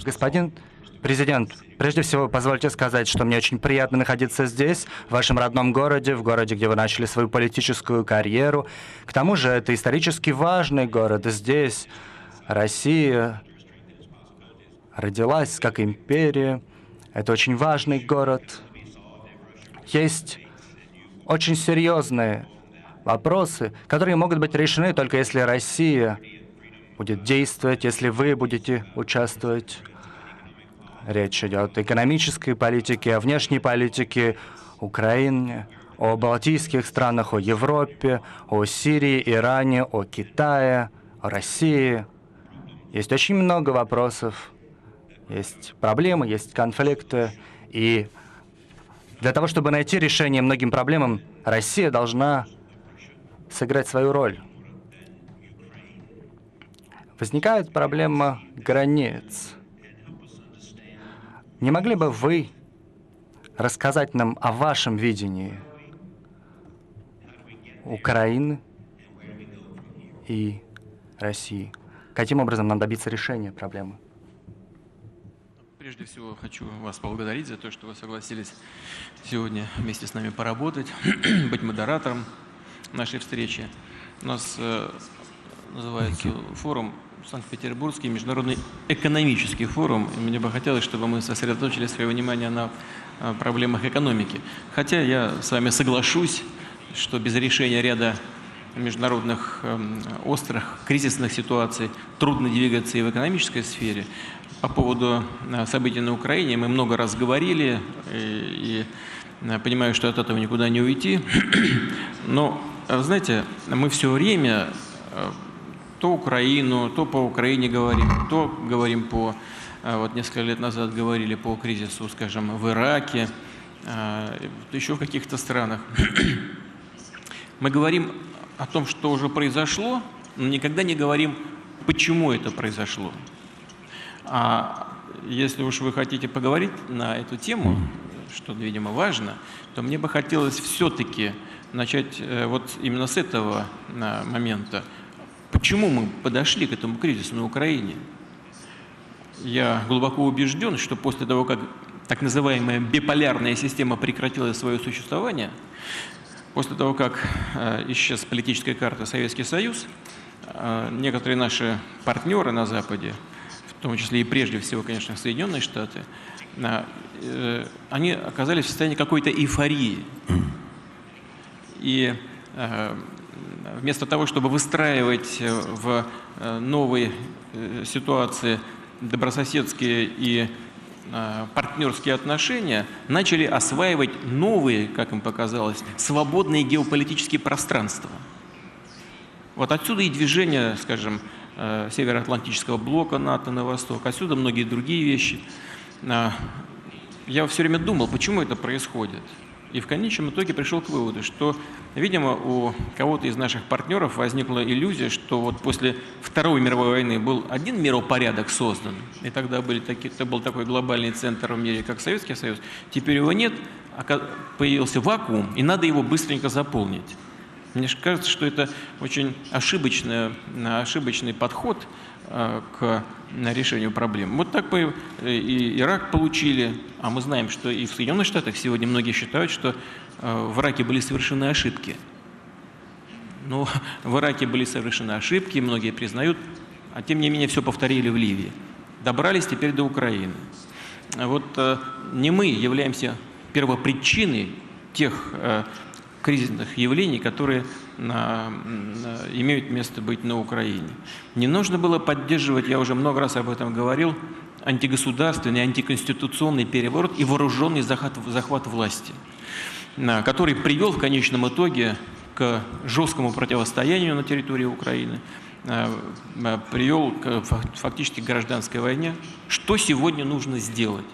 Господин президент, прежде всего, позвольте сказать, что мне очень приятно находиться здесь, в вашем родном городе, в городе, где вы начали свою политическую карьеру. К тому же, это исторически важный город. Здесь Россия родилась как империя. Это очень важный город. Есть очень серьезные вопросы, которые могут быть решены только если Россия будет действовать, если вы будете участвовать. Речь идет о экономической политике, о внешней политике Украины, о балтийских странах, о Европе, о Сирии, Иране, о Китае, о России. Есть очень много вопросов, есть проблемы, есть конфликты. И для того, чтобы найти решение многим проблемам, Россия должна сыграть свою роль. Возникает проблема границ. Не могли бы вы рассказать нам о вашем видении Украины и России? Каким образом нам добиться решения проблемы? Прежде всего, хочу вас поблагодарить за то, что вы согласились сегодня вместе с нами поработать, быть модератором нашей встречи. У нас называется форум Санкт-Петербургский международный экономический форум. И мне бы хотелось, чтобы мы сосредоточили свое внимание на проблемах экономики. Хотя я с вами соглашусь, что без решения ряда международных острых кризисных ситуаций трудно двигаться и в экономической сфере. По поводу событий на Украине мы много раз говорили, и понимаю, что от этого никуда не уйти. Но, знаете, мы все время то Украину, то по Украине говорим, то говорим по... Вот несколько лет назад говорили по кризису, скажем, в Ираке, еще в каких-то странах. Мы говорим о том, что уже произошло, но никогда не говорим, почему это произошло. А если уж вы хотите поговорить на эту тему, что, видимо, важно, то мне бы хотелось все-таки начать вот именно с этого момента. Почему мы подошли к этому кризису на Украине? Я глубоко убежден, что после того, как так называемая биполярная система прекратила свое существование, после того, как исчез с политической карты Советский Союз, некоторые наши партнеры на Западе, в том числе и прежде всего, конечно, Соединенные Штаты, они оказались в состоянии какой-то эйфории. И вместо того, чтобы выстраивать в новой ситуации добрососедские и партнерские отношения, начали осваивать новые, как им показалось, свободные геополитические пространства. Вот отсюда и движение, скажем, Североатлантического блока НАТО на восток, отсюда многие другие вещи. Я все время думал, почему это происходит. И в конечном итоге пришел к выводу, что, видимо, у кого-то из наших партнеров возникла иллюзия, что вот после Второй мировой войны был один миропорядок создан, и тогда это был такой глобальный центр в мире, как Советский Союз, теперь его нет, появился вакуум, и надо его быстренько заполнить. Мне кажется, что это очень ошибочный подход к решению проблем. Вот так и Ирак получили, а мы знаем, что и в Соединенных Штатах сегодня многие считают, что в Ираке были совершены ошибки. Но в Ираке были совершены ошибки, многие признают, а тем не менее все повторили в Ливии. Добрались теперь до Украины. Вот не мы являемся первопричиной тех кризисных явлений, которые имеют место быть на Украине. Не нужно было поддерживать, я уже много раз об этом говорил, антигосударственный, антиконституционный переворот и вооруженный захват власти, который привел в конечном итоге к жесткому противостоянию на территории Украины, привел фактически к гражданской войне. Что сегодня нужно сделать?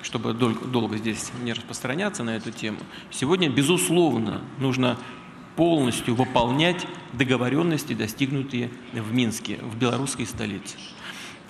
Чтобы долго здесь не распространяться на эту тему, сегодня, безусловно, нужно полностью выполнять договоренности, достигнутые в Минске, в белорусской столице.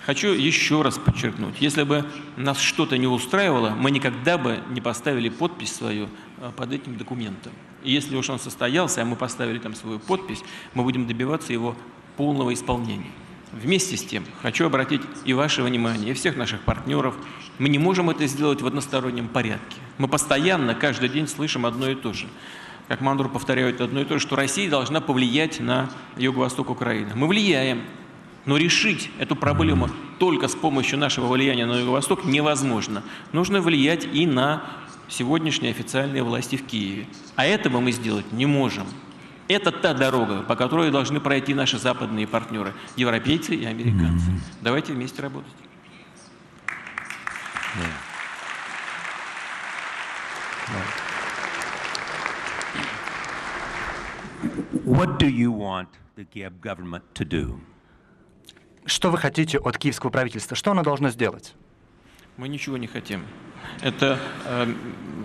Хочу еще раз подчеркнуть, если бы нас что-то не устраивало, мы никогда бы не поставили подпись свою под этим документом. И если уж он состоялся, а мы поставили там свою подпись, мы будем добиваться его полного исполнения. Вместе с тем, хочу обратить и ваше внимание, и всех наших партнеров, мы не можем это сделать в одностороннем порядке. Мы постоянно, каждый день слышим одно и то же. Как мантру повторяют одно и то же, что Россия должна повлиять на юго-восток Украины. Мы влияем, но решить эту проблему только с помощью нашего влияния на юго-восток невозможно. Нужно влиять и на сегодняшние официальные власти в Киеве. А этого мы сделать не можем. Это та дорога, по которой должны пройти наши западные партнеры, европейцы и американцы. Давайте вместе работать. What do you want the Kiev government to do? Что вы хотите от киевского правительства? Что оно должно сделать? Мы ничего не хотим. Это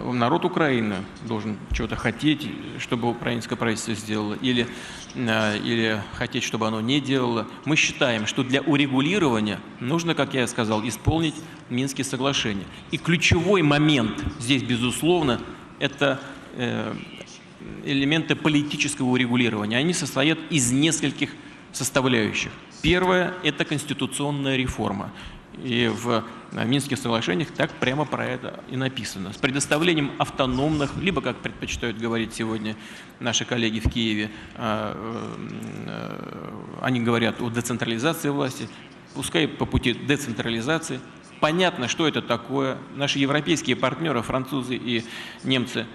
народ Украины должен чего-то хотеть, чтобы украинское правительство сделало, или хотеть, чтобы оно не делало. Мы считаем, что для урегулирования нужно, как я сказал, исполнить Минские соглашения. И ключевой момент здесь, безусловно, это элементы политического урегулирования. Они состоят из нескольких составляющих. Первое – это конституционная реформа. И в Минских соглашениях так прямо про это и написано. С предоставлением автономных, либо, как предпочитают говорить сегодня наши коллеги в Киеве, они говорят о децентрализации власти, пускай по пути децентрализации. Понятно, что это такое. Наши европейские партнеры, французы и немцы,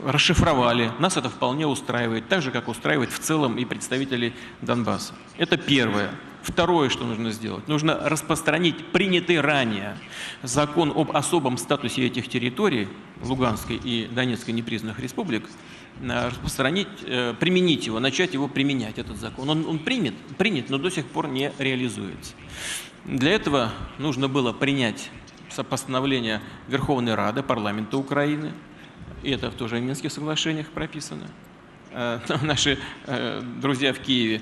расшифровали. Нас это вполне устраивает, так же, как устраивает в целом и представителей Донбасса. Это первое. Второе, что нужно сделать, нужно распространить принятый ранее закон об особом статусе этих территорий, Луганской и Донецкой непризнанных республик, распространить, применить его, начать его применять, этот закон. Он принят, но до сих пор не реализуется. Для этого нужно было принять постановление Верховной Рады, парламента Украины, и это тоже в Минских соглашениях прописано. Наши друзья в Киеве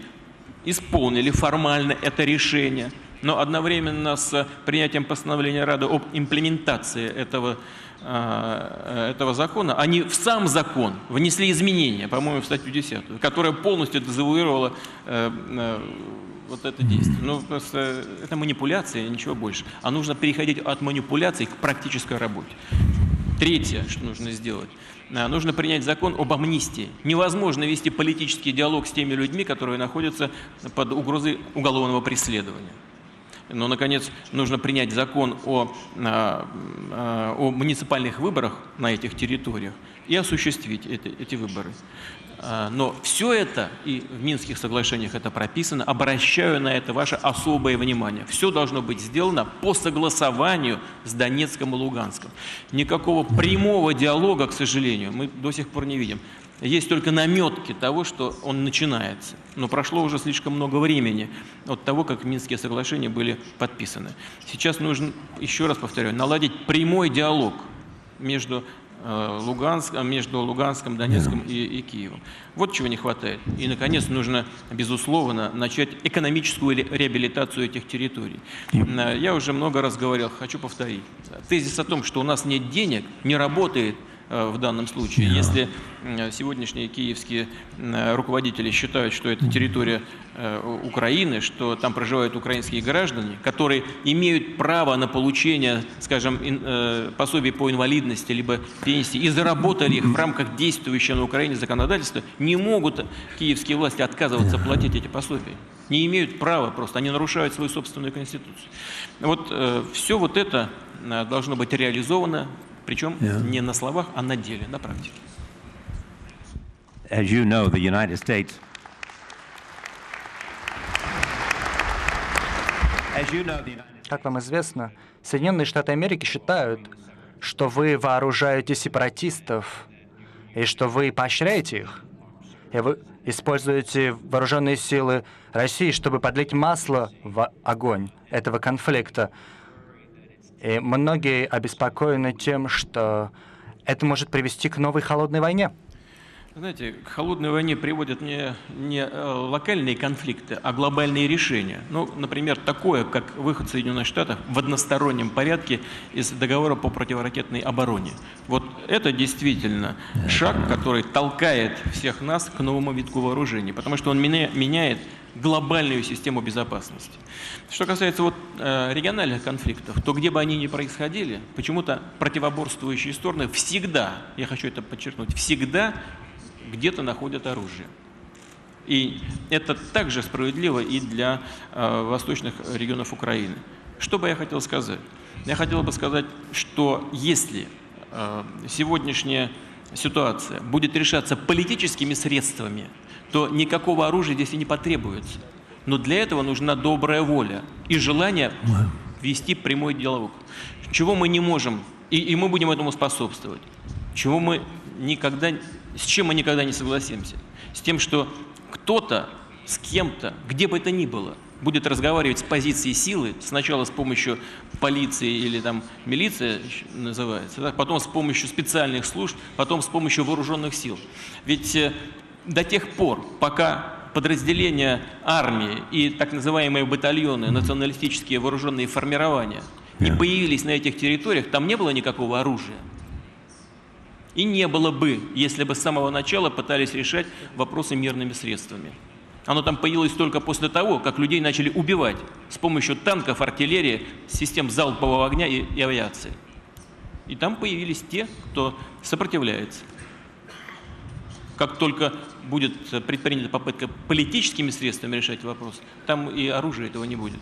исполнили формально это решение, но одновременно с принятием постановления Рады об имплементации этого закона, они в сам закон внесли изменения, по-моему, в статью 10, которая полностью дезавуировала вот это действие. Ну, просто это манипуляция, ничего больше. А нужно переходить от манипуляций к практической работе. Третье, что нужно сделать. Нужно принять закон об амнистии. Невозможно вести политический диалог с теми людьми, которые находятся под угрозой уголовного преследования. Но, наконец, нужно принять закон о муниципальных выборах на этих территориях и осуществить эти выборы. Но все это, и в Минских соглашениях это прописано, обращаю на это ваше особое внимание. Все должно быть сделано по согласованию с Донецком и Луганском. Никакого прямого диалога, к сожалению, мы до сих пор не видим. Есть только наметки того, что он начинается. Но прошло уже слишком много времени от того, как Минские соглашения были подписаны. Сейчас нужно, еще раз повторяю, наладить прямой диалог между Луганском, Донецком и Киевом. Вот чего не хватает. И, наконец, нужно, безусловно, начать экономическую реабилитацию этих территорий. Я уже много раз говорил, хочу повторить. Тезис о том, что у нас нет денег, не работает в данном случае. Если сегодняшние киевские руководители считают, что это территория Украины, что там проживают украинские граждане, которые имеют право на получение, скажем, пособий по инвалидности либо пенсии и заработали их в рамках действующего на Украине законодательства, не могут киевские власти отказываться платить эти пособия. Не имеют права просто, они нарушают свою собственную конституцию. Вот все вот это должно быть реализовано, причем не на словах, а на деле, на практике. As you know, the United States Как вам известно, Соединенные Штаты Америки считают, что вы вооружаете сепаратистов и что вы поощряете их. И вы используете вооруженные силы России, чтобы подлить масло в огонь этого конфликта. И многие обеспокоены тем, что это может привести к новой холодной войне. Знаете, к холодной войне приводят не локальные конфликты, а глобальные решения. Ну, например, такое, как выход Соединенных Штатов в одностороннем порядке из договора по противоракетной обороне. Вот это действительно шаг, который толкает всех нас к новому витку вооружений, потому что он меняет глобальную систему безопасности. Что касается региональных конфликтов, то где бы они ни происходили, почему-то противоборствующие стороны всегда, я хочу это подчеркнуть, всегда где-то находят оружие. И это также справедливо и для восточных регионов Украины. Что бы я хотел сказать? Я хотел бы сказать, что если сегодняшняя ситуация будет решаться политическими средствами, то никакого оружия здесь и не потребуется. Но для этого нужна добрая воля и желание вести прямой диалог. Чего мы не можем, и мы будем этому способствовать, с чем мы никогда не согласимся. С тем, что кто-то с кем-то, где бы это ни было, будет разговаривать с позиции силы, сначала с помощью полиции или там милиция называется, да, потом с помощью специальных служб, потом с помощью вооруженных сил. Ведь до тех пор, пока подразделения армии и так называемые батальоны, националистические вооруженные формирования не появились на этих территориях, там не было никакого оружия. И не было бы, если бы с самого начала пытались решать вопросы мирными средствами. Оно там появилось только после того, как людей начали убивать с помощью танков, артиллерии, систем залпового огня и авиации. И там появились те, кто сопротивляется. Как только будет предпринята попытка политическими средствами решать вопрос, там и оружия этого не будет.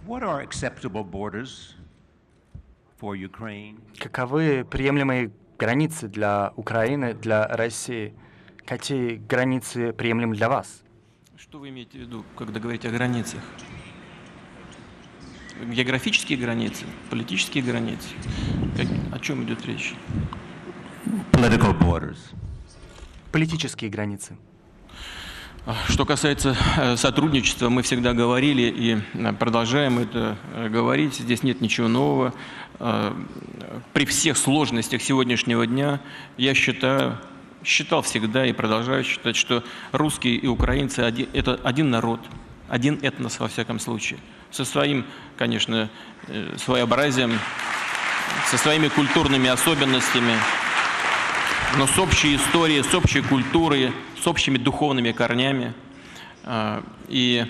What are acceptable borders for Ukraine? Каковы приемлемые границы для Украины, для России? Какие границы приемлемы для вас? Что вы имеете в виду, когда говорите о границах? Географические границы, политические границы? О чем идет речь? Political borders. Политические границы. Что касается сотрудничества, мы всегда говорили и продолжаем это говорить. Здесь нет ничего нового. При всех сложностях сегодняшнего дня я считал всегда и продолжаю считать, что русские и украинцы – это один народ, один этнос во всяком случае. Со своим, конечно, своеобразием, со своими культурными особенностями, но с общей историей, с общей культурой, с общими духовными корнями. И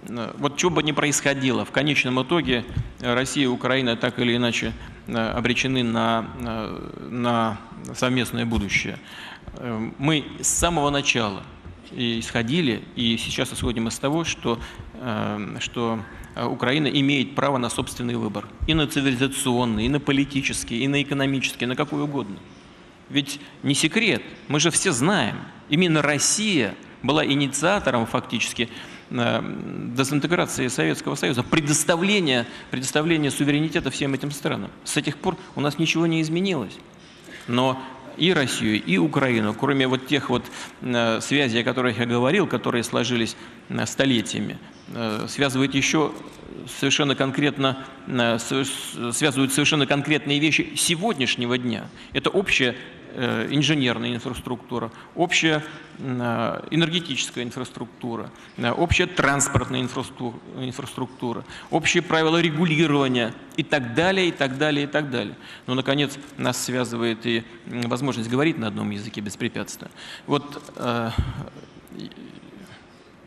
вот что бы ни происходило, в конечном итоге Россия и Украина так или иначе обречены на совместное будущее. Мы с самого начала исходили, и сейчас исходим из того, что Украина имеет право на собственный выбор. И на цивилизационный, и на политический, и на экономический, на какой угодно. Ведь не секрет, мы же все знаем, именно Россия была инициатором фактически дезинтеграции Советского Союза, предоставления суверенитета всем этим странам. С тех пор у нас ничего не изменилось. Но и Россию, и Украину, кроме вот тех вот связей, о которых я говорил, которые сложились столетиями, связывают еще совершенно конкретно, связывают совершенно конкретные вещи сегодняшнего дня. Это общая инженерная инфраструктура, общая энергетическая инфраструктура, общая транспортная инфраструктура, общие правила регулирования и так далее, и так далее, и так далее. Но, наконец, нас связывает и возможность говорить на одном языке беспрепятственно. Вот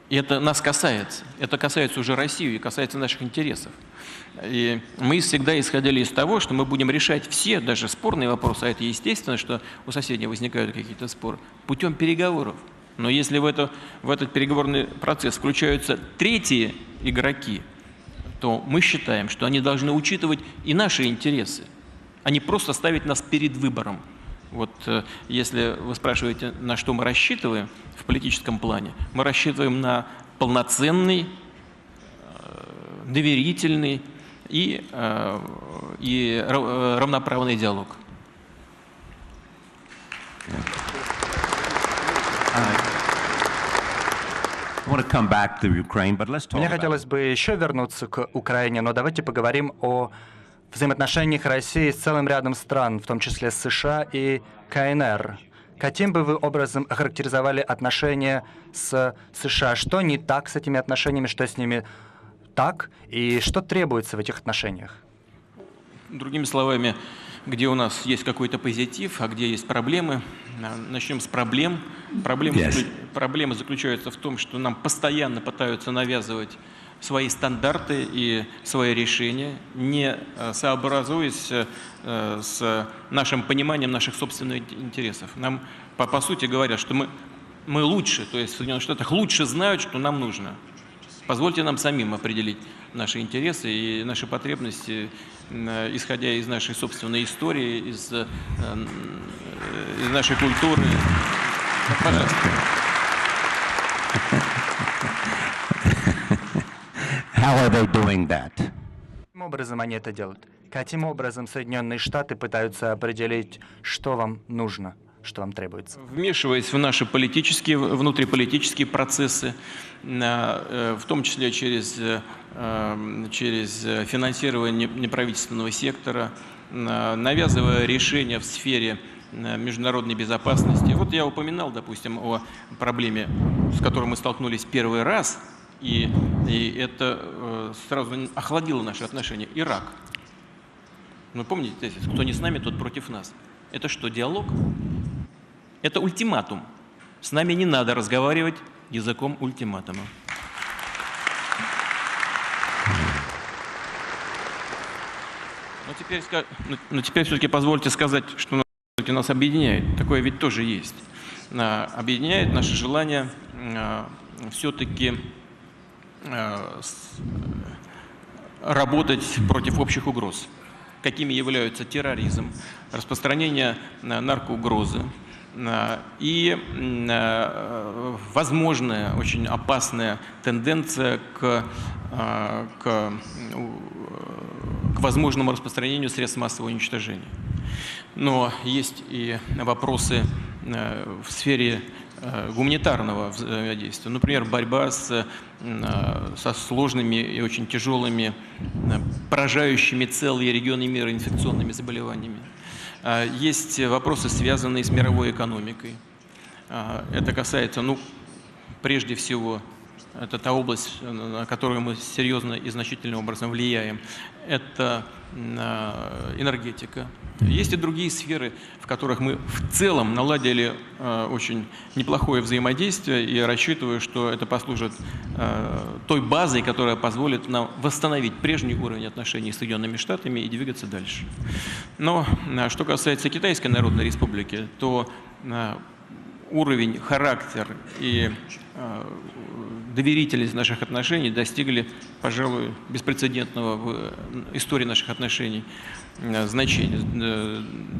это нас касается. Это касается уже России и касается наших интересов. И мы всегда исходили из того, что мы будем решать все, даже спорные вопросы, а это естественно, что у соседей возникают какие-то споры, путем переговоров. Но если в этот переговорный процесс включаются третьи игроки, то мы считаем, что они должны учитывать и наши интересы, а не просто ставить нас перед выбором. Вот если вы спрашиваете, на что мы рассчитываем в политическом плане, мы рассчитываем на полноценный, доверительный и равноправный диалог. want to come back to Ukraine, but let's talk Мне about хотелось бы еще вернуться к Украине, но давайте поговорим о взаимоотношениях России с целым рядом стран, в том числе с США и КНР. Каким бы вы образом охарактеризовали отношения с США? Что не так с этими отношениями, что с ними так, и что требуется в этих отношениях? Другими словами, где у нас есть какой-то позитив, а где есть проблемы. Начнем с проблем. Проблема заключается в том, что нам постоянно пытаются навязывать свои стандарты и свои решения, не сообразуясь с нашим пониманием наших собственных интересов. Нам, по сути, говорят, что мы лучше, то есть в Соединенных Штатах лучше знают, что нам нужно. Позвольте нам самим определить наши интересы и наши потребности, исходя из нашей собственной истории, из нашей культуры. Пожалуйста. how are they doing that? Каким образом они это делают? Каким образом Соединенные Штаты пытаются определить, что вам нужно, что вам требуется? Вмешиваясь в наши политические, внутриполитические процессы, в том числе через финансирование неправительственного сектора, навязывая решения в сфере международной безопасности. Вот я упоминал, допустим, о проблеме, с которой мы столкнулись первый раз, и это сразу охладило наши отношения. Ирак. Вы помните, кто не с нами, тот против нас. Это что, диалог? Это ультиматум. С нами не надо разговаривать языком ультиматума. Но теперь все-таки позвольте сказать, что нас объединяет. Такое ведь тоже есть. Объединяет наше желание все-таки работать против общих угроз, какими являются терроризм, распространение наркоугрозы и возможная, очень опасная тенденция к возможному распространению средств массового уничтожения. Но есть и вопросы в сфере гуманитарного взаимодействия. Например, борьба со сложными и очень тяжелыми, поражающими целые регионы мира инфекционными заболеваниями. Есть вопросы, связанные с мировой экономикой. Это касается, прежде всего, это та область, на которую мы серьезно и значительным образом влияем. Это энергетика. Есть и другие сферы, в которых мы в целом наладили очень неплохое взаимодействие, и рассчитываю, что это послужит той базой, которая позволит нам восстановить прежний уровень отношений с Соединенными Штатами и двигаться дальше. Но что касается Китайской Народной Республики, то уровень, характер и доверительность наших отношений достигли, пожалуй, беспрецедентного в истории наших отношений значения,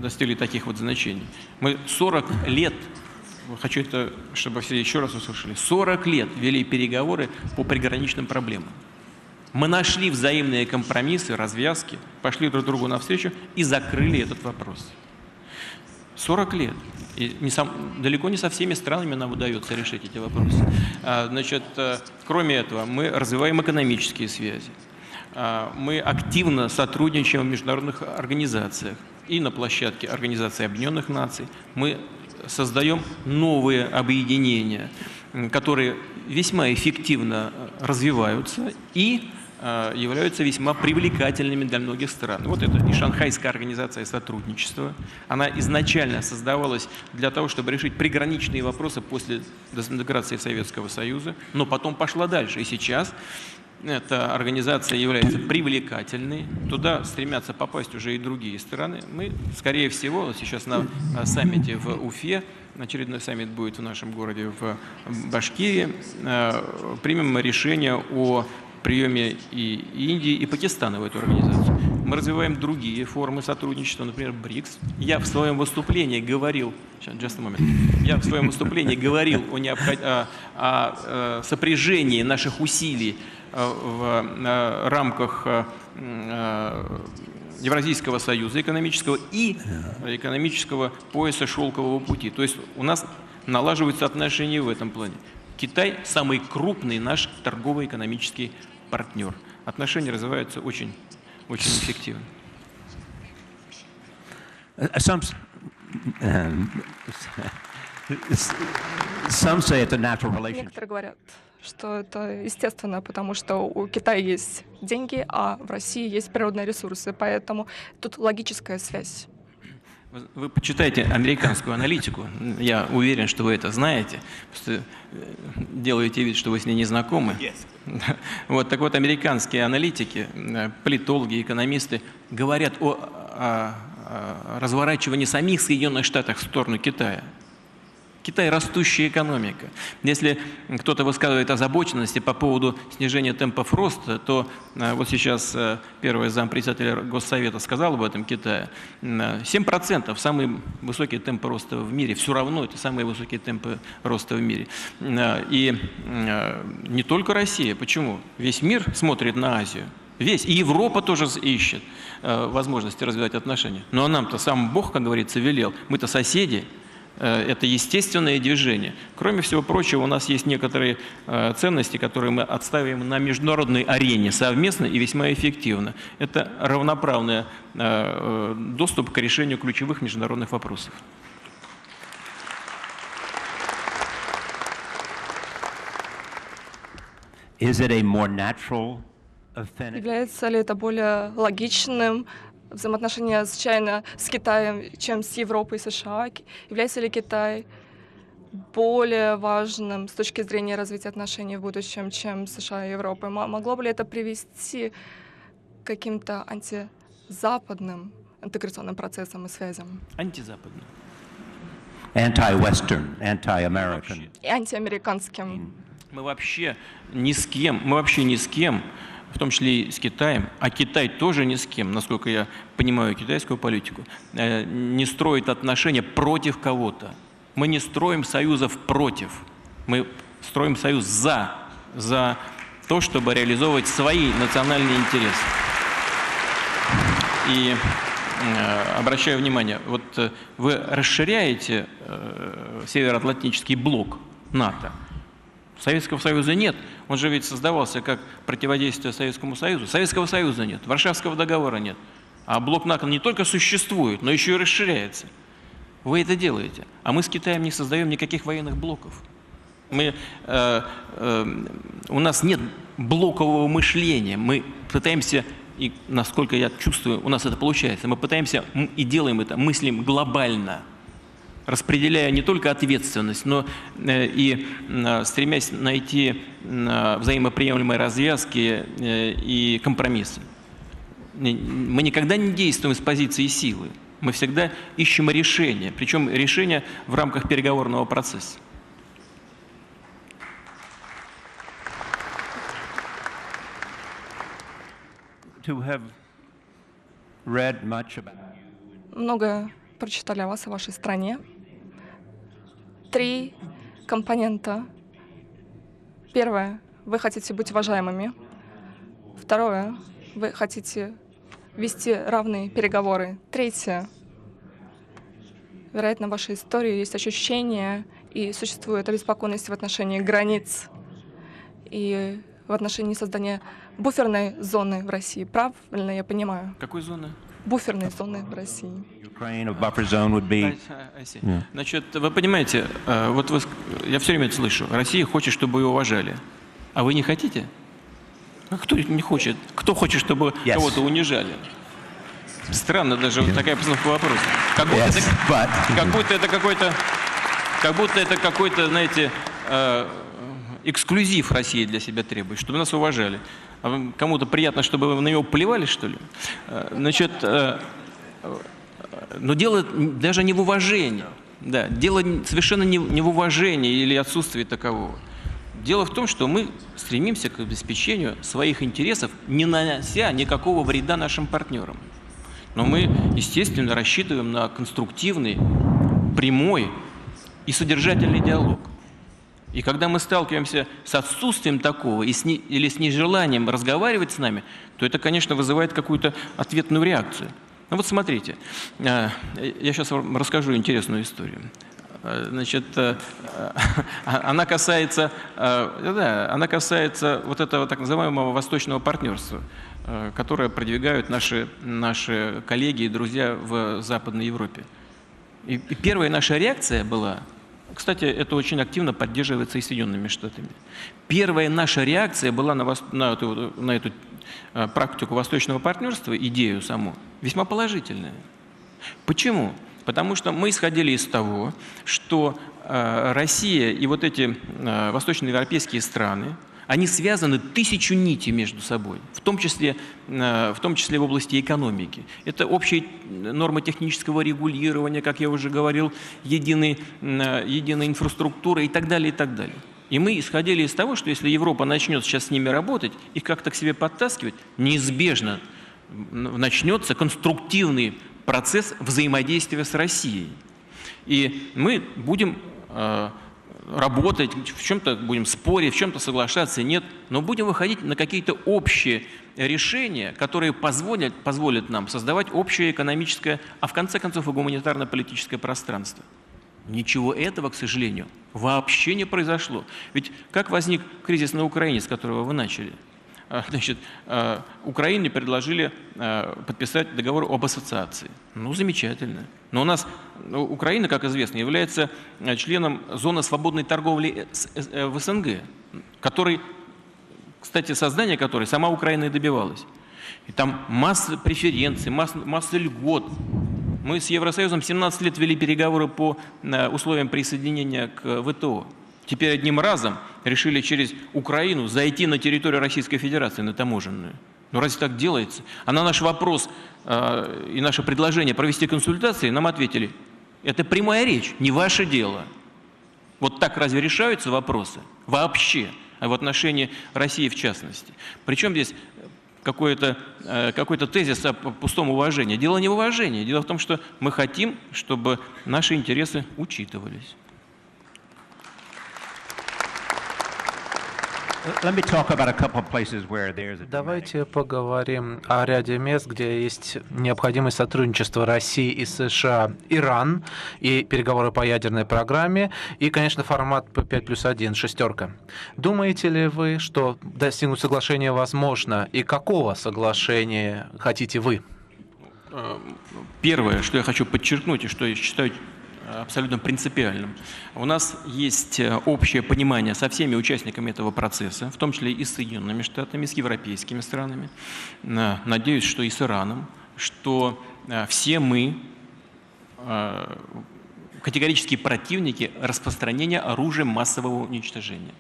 достигли таких вот значений. Мы 40 лет, хочу это, чтобы все еще раз услышали, 40 лет вели переговоры по приграничным проблемам. Мы нашли взаимные компромиссы, развязки, пошли друг другу навстречу и закрыли этот вопрос. 40 лет. И далеко не со всеми странами нам удается решить эти вопросы. Кроме этого, мы развиваем экономические связи. Мы активно сотрудничаем в международных организациях. И на площадке Организации Объединенных Наций мы создаем новые объединения, которые весьма эффективно развиваются и являются весьма привлекательными для многих стран. Вот это и Шанхайская организация сотрудничества. Она изначально создавалась для того, чтобы решить приграничные вопросы после дезинтеграции Советского Союза, но потом пошла дальше. И сейчас эта организация является привлекательной. Туда стремятся попасть уже и другие страны. Мы, скорее всего, сейчас на саммите в Уфе, очередной саммит будет в нашем городе в Башкирии, примем решение о приеме и Индии, и Пакистана в эту организацию. Мы развиваем другие формы сотрудничества, например, БРИКС. Я в своем выступлении говорил, о сопряжении наших усилий в рамках Евразийского союза экономического и экономического пояса шелкового пути. То есть у нас налаживаются отношения в этом плане. Китай самый крупный наш торгово-экономический партнер. Отношения развиваются очень эффективно. Some say it's a natural relationship. Некоторые говорят, что это естественно, потому что у Китая есть деньги, а в России есть природные ресурсы, поэтому тут логическая связь. Вы почитайте американскую аналитику. Я уверен, что вы это знаете. Просто делаете вид, что вы с ней не знакомы. Вот, так вот, американские аналитики, политологи, экономисты говорят о разворачивании самих Соединенных Штатов в сторону Китая. Китай – растущая экономика. Если кто-то высказывает озабоченности по поводу снижения темпов роста, то вот сейчас первый зампредседателя Госсовета сказал об этом Китае. 7% – самые высокие темпы роста в мире. Все равно это самые высокие темпы роста в мире. И не только Россия. Почему? Весь мир смотрит на Азию. Весь. И Европа тоже ищет возможности развивать отношения. Но нам-то сам Бог, как говорится, велел. Мы-то соседи. Это естественное движение. Кроме всего прочего, у нас есть некоторые ценности, которые мы отстаиваем на международной арене совместно и весьма эффективно. Это равноправный доступ к решению ключевых международных вопросов. Является ли это более логичным взаимоотношения с Китаем, чем с Европой и США? Является ли Китай более важным с точки зрения развития отношений в будущем, чем США и Европа? Могло бы ли это привести к каким-то антизападным интеграционным процессам и связям? Антизападным. Anti-Western, anti-American. И антиамериканским. Мы вообще ни с кем, в том числе и с Китаем, а Китай тоже ни с кем, насколько я понимаю китайскую политику, не строит отношения против кого-то. Мы не строим союзов против, мы строим союз за то, чтобы реализовывать свои национальные интересы. И обращаю внимание, вот вы расширяете Североатлантический блок НАТО. Советского Союза нет. Он же ведь создавался как противодействие Советскому Союзу. Советского Союза нет, Варшавского договора нет. А блок НАТО не только существует, но еще и расширяется. Вы это делаете. А мы с Китаем не создаем никаких военных блоков. У нас нет блокового мышления. Мы пытаемся, и насколько я чувствую, у нас это получается, мы пытаемся и делаем это, мыслим глобально, распределяя не только ответственность, но и стремясь найти взаимоприемлемые развязки и компромиссы. Мы никогда не действуем с позиции силы. Мы всегда ищем решения, причем решения в рамках переговорного процесса. Много прочитали о вас, о вашей стране. 3 компонента. Первое. Вы хотите быть уважаемыми. Второе. Вы хотите вести равные переговоры. Третье. Вероятно, в вашей истории есть ощущение и существует обеспокоенность в отношении границ и в отношении создания буферной зоны в России. Правильно я понимаю? Какой зоны? Буферной зоны в России. Значит, вы понимаете, вот я все время это слышу, Россия хочет, чтобы ее уважали. А вы не хотите? А кто не хочет? Кто хочет, чтобы кого-то унижали? Странно даже такая постановка вопроса. Как будто это какой-то, знаете, эксклюзив России для себя требует, чтобы нас уважали. А кому-то приятно, чтобы на него плевали, что ли? Значит, но дело даже не в уважении. Да, дело совершенно не в уважении или отсутствии такового. Дело в том, что мы стремимся к обеспечению своих интересов, не нанося никакого вреда нашим партнерам. Но мы, естественно, рассчитываем на конструктивный, прямой и содержательный диалог. И когда мы сталкиваемся с отсутствием такого или с нежеланием разговаривать с нами, то это, конечно, вызывает какую-то ответную реакцию. Ну вот смотрите, я сейчас вам расскажу интересную историю. Значит, она касается вот этого так называемого восточного партнерства, которое продвигают наши коллеги и друзья в Западной Европе. И первая наша реакция была, кстати, это очень активно поддерживается и Соединенными Штатами. Первая наша реакция была на эту практику восточного партнерства, идею саму, весьма положительная. Почему? Потому что мы исходили из того, что Россия и вот эти восточноевропейские страны, они связаны тысячу нитей между собой, в том числе в области экономики. Это общие нормы технического регулирования, как я уже говорил, единая инфраструктура и так далее, и так далее. И мы исходили из того, что если Европа начнет сейчас с ними работать, их как-то к себе подтаскивать, неизбежно начнется конструктивный процесс взаимодействия с Россией. И мы будем работать, в чем-то будем спорить, в чем-то соглашаться, нет, но будем выходить на какие-то общие решения, которые позволят нам создавать общее экономическое, а в конце концов и гуманитарно-политическое пространство. Ничего этого, к сожалению, вообще не произошло. Ведь как возник кризис на Украине, с которого вы начали? Значит, Украине предложили подписать договор об ассоциации. Ну, замечательно. Но у нас Украина, как известно, является членом зоны свободной торговли в СНГ, кстати, создание которой сама Украина и добивалась. И там масса преференций, масса льгот. Мы с Евросоюзом 17 лет вели переговоры по условиям присоединения к ВТО. Теперь одним разом решили через Украину зайти на территорию Российской Федерации, на таможенную. Ну разве так делается? А на наш вопрос и наше предложение провести консультации нам ответили: это прямая речь, не ваше дело. Вот так разве решаются вопросы? Вообще. А в отношении России в частности. Причем здесь какой-то тезис о пустом уважении. Дело не в уважении. Дело в том, что мы хотим, чтобы наши интересы учитывались. Давайте поговорим о ряде мест, где есть необходимость сотрудничества России и США. Иран и переговоры по ядерной программе, и, конечно, формат P5+1, шестерка. Думаете ли вы, что достигнуть соглашения возможно, и какого соглашения хотите вы? Первое, что я хочу подчеркнуть, и что я считаю абсолютно принципиальным. У нас есть общее понимание со всеми участниками этого процесса, в том числе и с Соединенными Штатами, с европейскими странами, надеюсь, что и с Ираном, что все мы категорические противники распространения оружия массового уничтожения.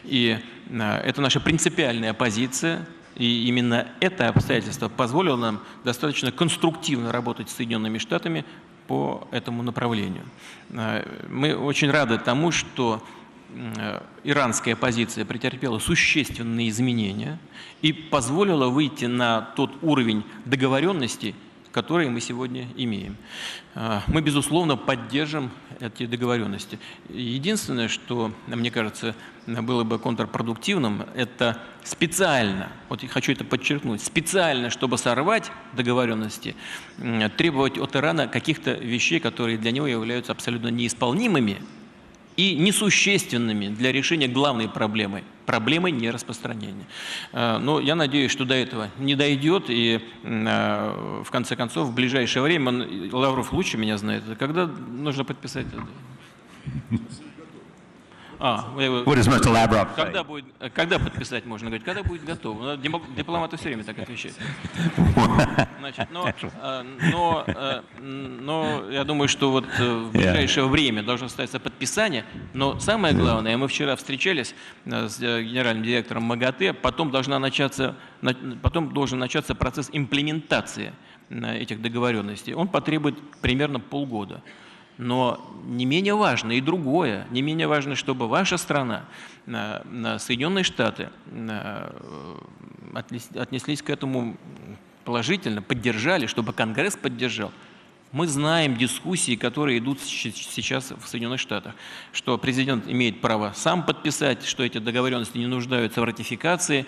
И это наша принципиальная позиция. И именно это обстоятельство позволило нам достаточно конструктивно работать с Соединенными Штатами по этому направлению. Мы очень рады тому, что иранская позиция претерпела существенные изменения и позволила выйти на тот уровень договоренности, который мы сегодня имеем. Мы, безусловно, поддержим эти договоренности. Единственное, что, мне кажется, было бы контрпродуктивным, это специально, вот я хочу это подчеркнуть, специально, чтобы сорвать договоренности, требовать от Ирана каких-то вещей, которые для него являются абсолютно неисполнимыми и несущественными для решения главной проблемы нераспространения. Но я надеюсь, что до этого не дойдет, и в конце концов в ближайшее время, Лавров лучше меня знает, когда нужно подписать это? Когда подписать можно? Говорить, когда будет готово? Дипломаты все время так отвечают. Значит, но я думаю, что вот в ближайшее время должно состояться подписание. Но самое главное, мы вчера встречались с генеральным директором МАГАТЭ, потом должен начаться процесс имплементации этих договоренностей. Он потребует примерно полгода. Но не менее важно и другое. Не менее важно, чтобы ваша страна, Соединенные Штаты, отнеслись к этому положительно, поддержали, чтобы Конгресс поддержал. Мы знаем дискуссии, которые идут сейчас в Соединенных Штатах, что президент имеет право сам подписать, что эти договоренности не нуждаются в ратификации.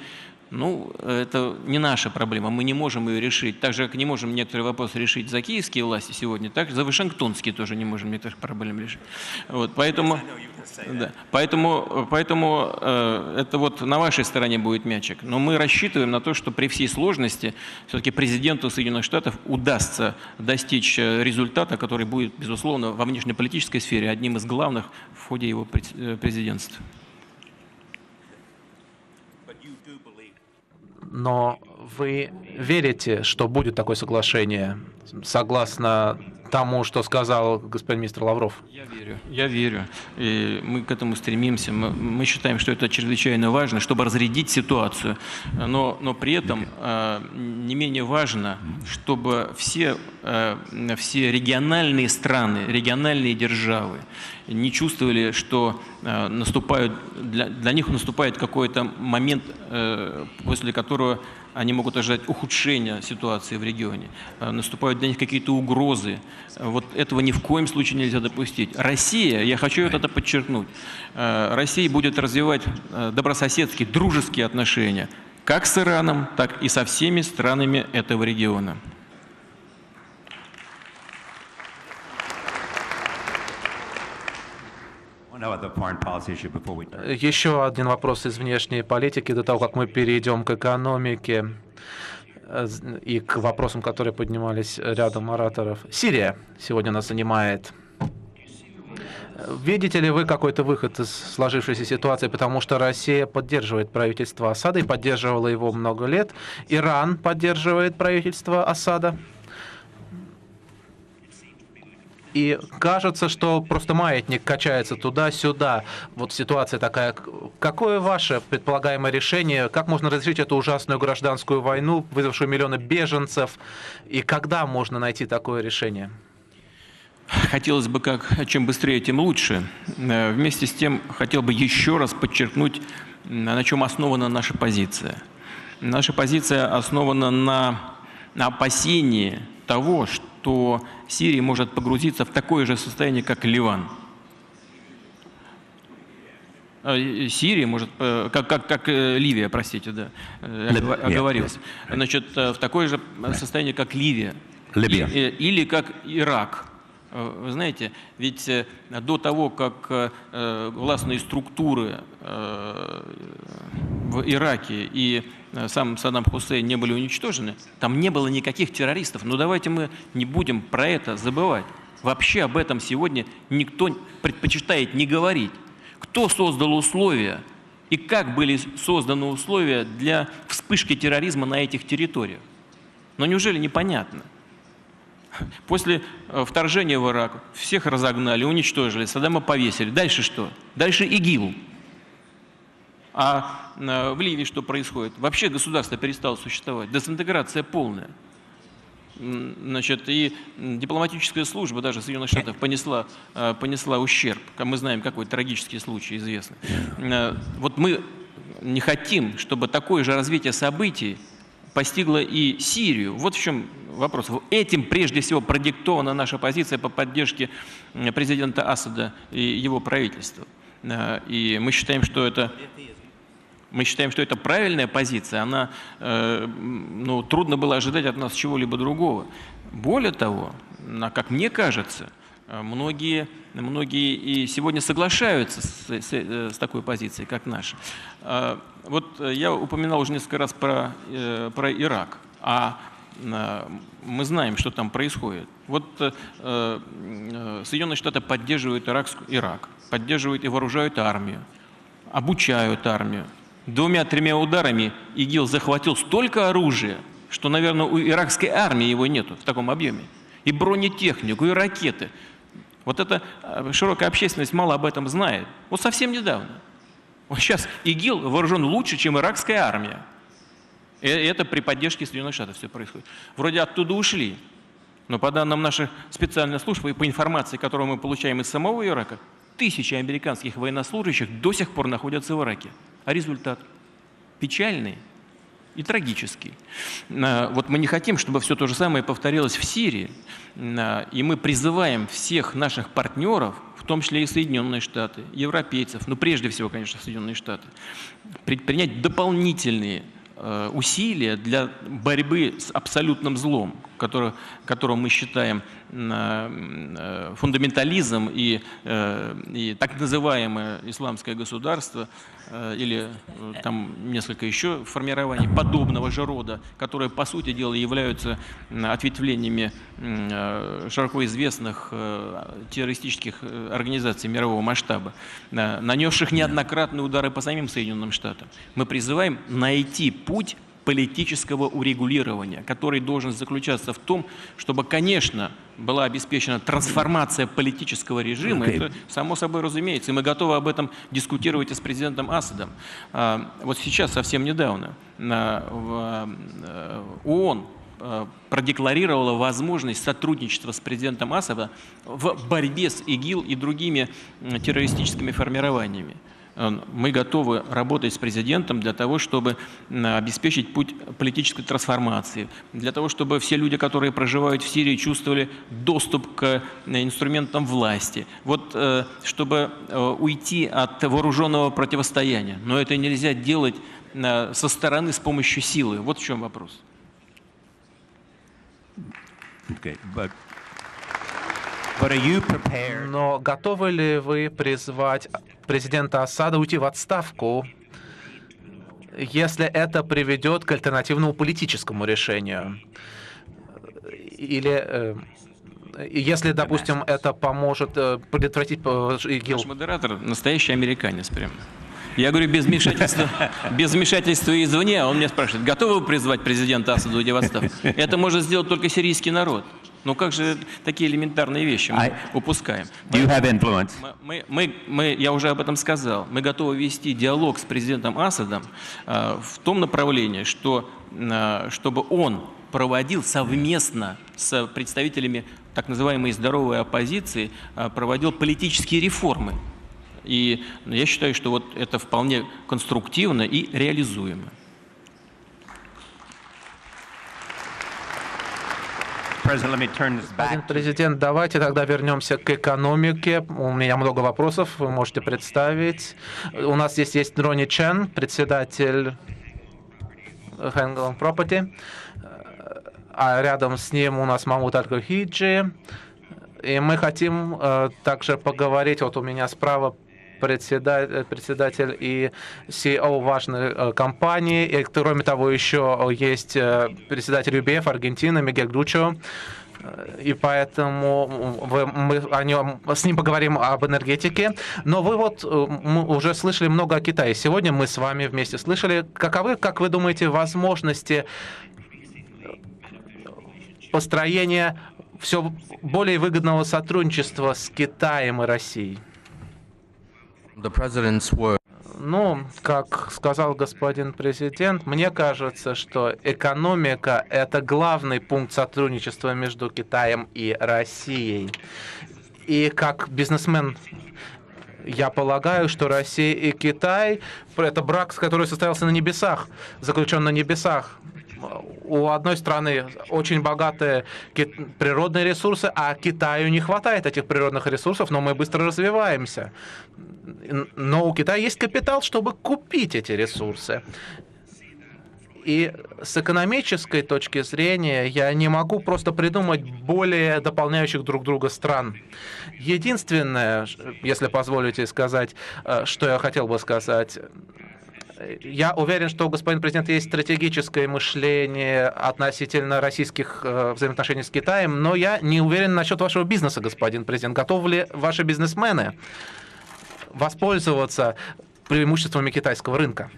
Ну, это не наша проблема, мы не можем ее решить. Так же, как не можем некоторые вопросы решить за киевские власти сегодня, так за вашингтонские тоже не можем некоторых проблем решить. Вот, поэтому это вот на вашей стороне будет мячик. Но мы рассчитываем на то, что при всей сложности все-таки президенту Соединенных Штатов удастся достичь результата, который будет, безусловно, во внешнеполитической сфере одним из главных в ходе его президентства. Но вы верите, что будет такое соглашение, согласно тому, что сказал господин министр Лавров? Я верю. И мы к этому стремимся. Мы считаем, что это чрезвычайно важно, чтобы разрядить ситуацию. Но при этом не менее важно, чтобы все региональные страны, региональные державы не чувствовали, что для них наступает какой-то момент, после которого они могут ожидать ухудшения ситуации в регионе. Наступают для них какие-то угрозы. Вот этого ни в коем случае нельзя допустить. Россия, я хочу это подчеркнуть, Россия будет развивать добрососедские, дружеские отношения как с Ираном, так и со всеми странами этого региона. Еще один вопрос из внешней политики, до того, как мы перейдем к экономике и к вопросам, которые поднимались рядом ораторов. Сирия сегодня нас занимает. Видите ли вы какой-то выход из сложившейся ситуации, потому что Россия поддерживает правительство Асада и поддерживала его много лет. Иран поддерживает правительство Асада. И кажется, что просто маятник качается туда-сюда. Вот ситуация такая. Какое ваше предполагаемое решение? Как можно разрешить эту ужасную гражданскую войну, вызвавшую миллионы беженцев? И когда можно найти такое решение? Хотелось бы, чем быстрее, тем лучше. Вместе с тем, хотел бы еще раз подчеркнуть, на чем основана наша позиция. Наша позиция основана на опасении того, что Сирия может погрузиться в такое же состояние, как Ливан. Сирия может, как Ливия, простите, да, оговорился. Значит, в такое же состояние, как Ливия. Или как Ирак. Вы знаете, ведь до того, как властные структуры в Ираке и сам Саддам Хусейн не были уничтожены, там не было никаких террористов. Но давайте мы не будем про это забывать. Вообще об этом сегодня никто предпочитает не говорить. Кто создал условия и как были созданы условия для вспышки терроризма на этих территориях? Но неужели непонятно? После вторжения в Ирак всех разогнали, уничтожили, Саддама повесили. Дальше что? Дальше ИГИЛ. А в Ливии что происходит? Вообще государство перестало существовать. Дезинтеграция полная. Значит, и дипломатическая служба даже Соединенных Штатов понесла ущерб. Мы знаем, какой трагический случай известный. Вот мы не хотим, чтобы такое же развитие событий постигла и Сирию. Вот в чем вопрос. Этим прежде всего продиктована наша позиция по поддержке президента Асада и его правительства. И мы считаем, что это правильная позиция. Она, трудно было ожидать от нас чего-либо другого. Более того, как мне кажется, многие и сегодня соглашаются с такой позицией, как наша. Вот я упоминал уже несколько раз про Ирак, а мы знаем, что там происходит. Вот Соединенные Штаты поддерживают Ирак, поддерживают и вооружают армию, обучают армию. 2-3 ударами ИГИЛ захватил столько оружия, что, наверное, у иракской армии его нету в таком объеме. И бронетехнику, и ракеты. Вот эта широкая общественность мало об этом знает. Вот совсем недавно. Вот сейчас ИГИЛ вооружен лучше, чем иракская армия. И это при поддержке Соединенных Штатов все происходит. Вроде оттуда ушли. Но по данным наших специальных служб и по информации, которую мы получаем из самого Ирака, тысячи американских военнослужащих до сих пор находятся в Ираке. А результат печальный и трагический. Вот мы не хотим, чтобы все то же самое повторилось в Сирии. И мы призываем всех наших партнеров, в том числе и Соединенные Штаты, европейцев, но прежде всего, конечно, Соединенные Штаты, предпринять дополнительные усилия для борьбы с абсолютным злом, которым мы считаем фундаментализм и так называемое исламское государство или там несколько еще формирований подобного же рода, которые, по сути дела, являются ответвлениями широко известных террористических организаций мирового масштаба, нанесших неоднократные удары по самим Соединенным Штатам. Мы призываем найти путь политического урегулирования, который должен заключаться в том, чтобы, конечно, была обеспечена трансформация политического режима, это само собой разумеется, и мы готовы об этом дискутировать и с президентом Асадом. Вот сейчас, совсем недавно, ООН продекларировала возможность сотрудничества с президентом Асада в борьбе с ИГИЛ и другими террористическими формированиями. Мы готовы работать с президентом для того, чтобы обеспечить путь политической трансформации, для того, чтобы все люди, которые проживают в Сирии, чувствовали доступ к инструментам власти, вот, чтобы уйти от вооруженного противостояния. Но это нельзя делать со стороны с помощью силы. Вот в чем вопрос. Okay, but are you prepared? Но готовы ли вы призвать президента Асада уйти в отставку, если это приведет к альтернативному политическому решению? Или если, допустим, это поможет предотвратить ИГИЛ? Наш модератор настоящий американец прям. Я говорю, без вмешательства извне, он меня спрашивает, готовы вы призвать президента Асада уйти в отставку? Это может сделать только сирийский народ. Ну как же такие элементарные вещи мы упускаем? You have influence. Я уже об этом сказал. Мы готовы вести диалог с президентом Асадом в том направлении, чтобы он проводил совместно с представителями так называемой здоровой оппозиции, проводил политические реформы. И я считаю, что вот это вполне конструктивно и реализуемо. Господин президент, давайте тогда вернемся к экономике. У меня много вопросов, вы можете представить. У нас здесь есть Ронни Чен, председатель Hengel Property, а рядом с ним у нас Мамут Аль-Кухиджи. И мы хотим также поговорить, вот у меня справа председатель и CEO важной компании. И, кроме того, еще есть председатель UBF Аргентины Мигель Гручо. И поэтому с ним поговорим об энергетике. Но вы мы уже слышали много о Китае. Сегодня мы с вами вместе слышали. Каковы, как вы думаете, возможности построения все более выгодного сотрудничества с Китаем и Россией? Ну, как сказал господин президент, мне кажется, что экономика – это главный пункт сотрудничества между Китаем и Россией. И как бизнесмен я полагаю, что Россия и Китай – это брак, который состоялся на небесах, заключен на небесах. У одной страны очень богатые природные ресурсы, а Китаю не хватает этих природных ресурсов, но мы быстро развиваемся. Но у Китая есть капитал, чтобы купить эти ресурсы. И с экономической точки зрения я не могу просто придумать более дополняющих друг друга стран. Единственное, если позволите сказать, что я хотел бы сказать, я уверен, что у господина президента есть стратегическое мышление относительно российских взаимоотношений с Китаем, но я не уверен насчет вашего бизнеса, господин президент. Готовы ли ваши бизнесмены воспользоваться преимуществами китайского рынка?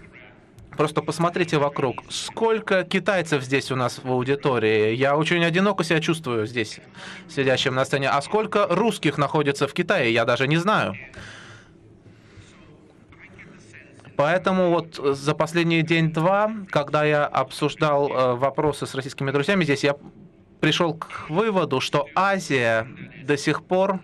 Просто посмотрите вокруг. Сколько китайцев здесь у нас в аудитории? Я очень одиноко себя чувствую здесь, сидящим на сцене. А сколько русских находится в Китае, я даже не знаю. Поэтому вот за последний день-два, когда я обсуждал вопросы с российскими друзьями здесь, я пришел к выводу, что Азия до сих пор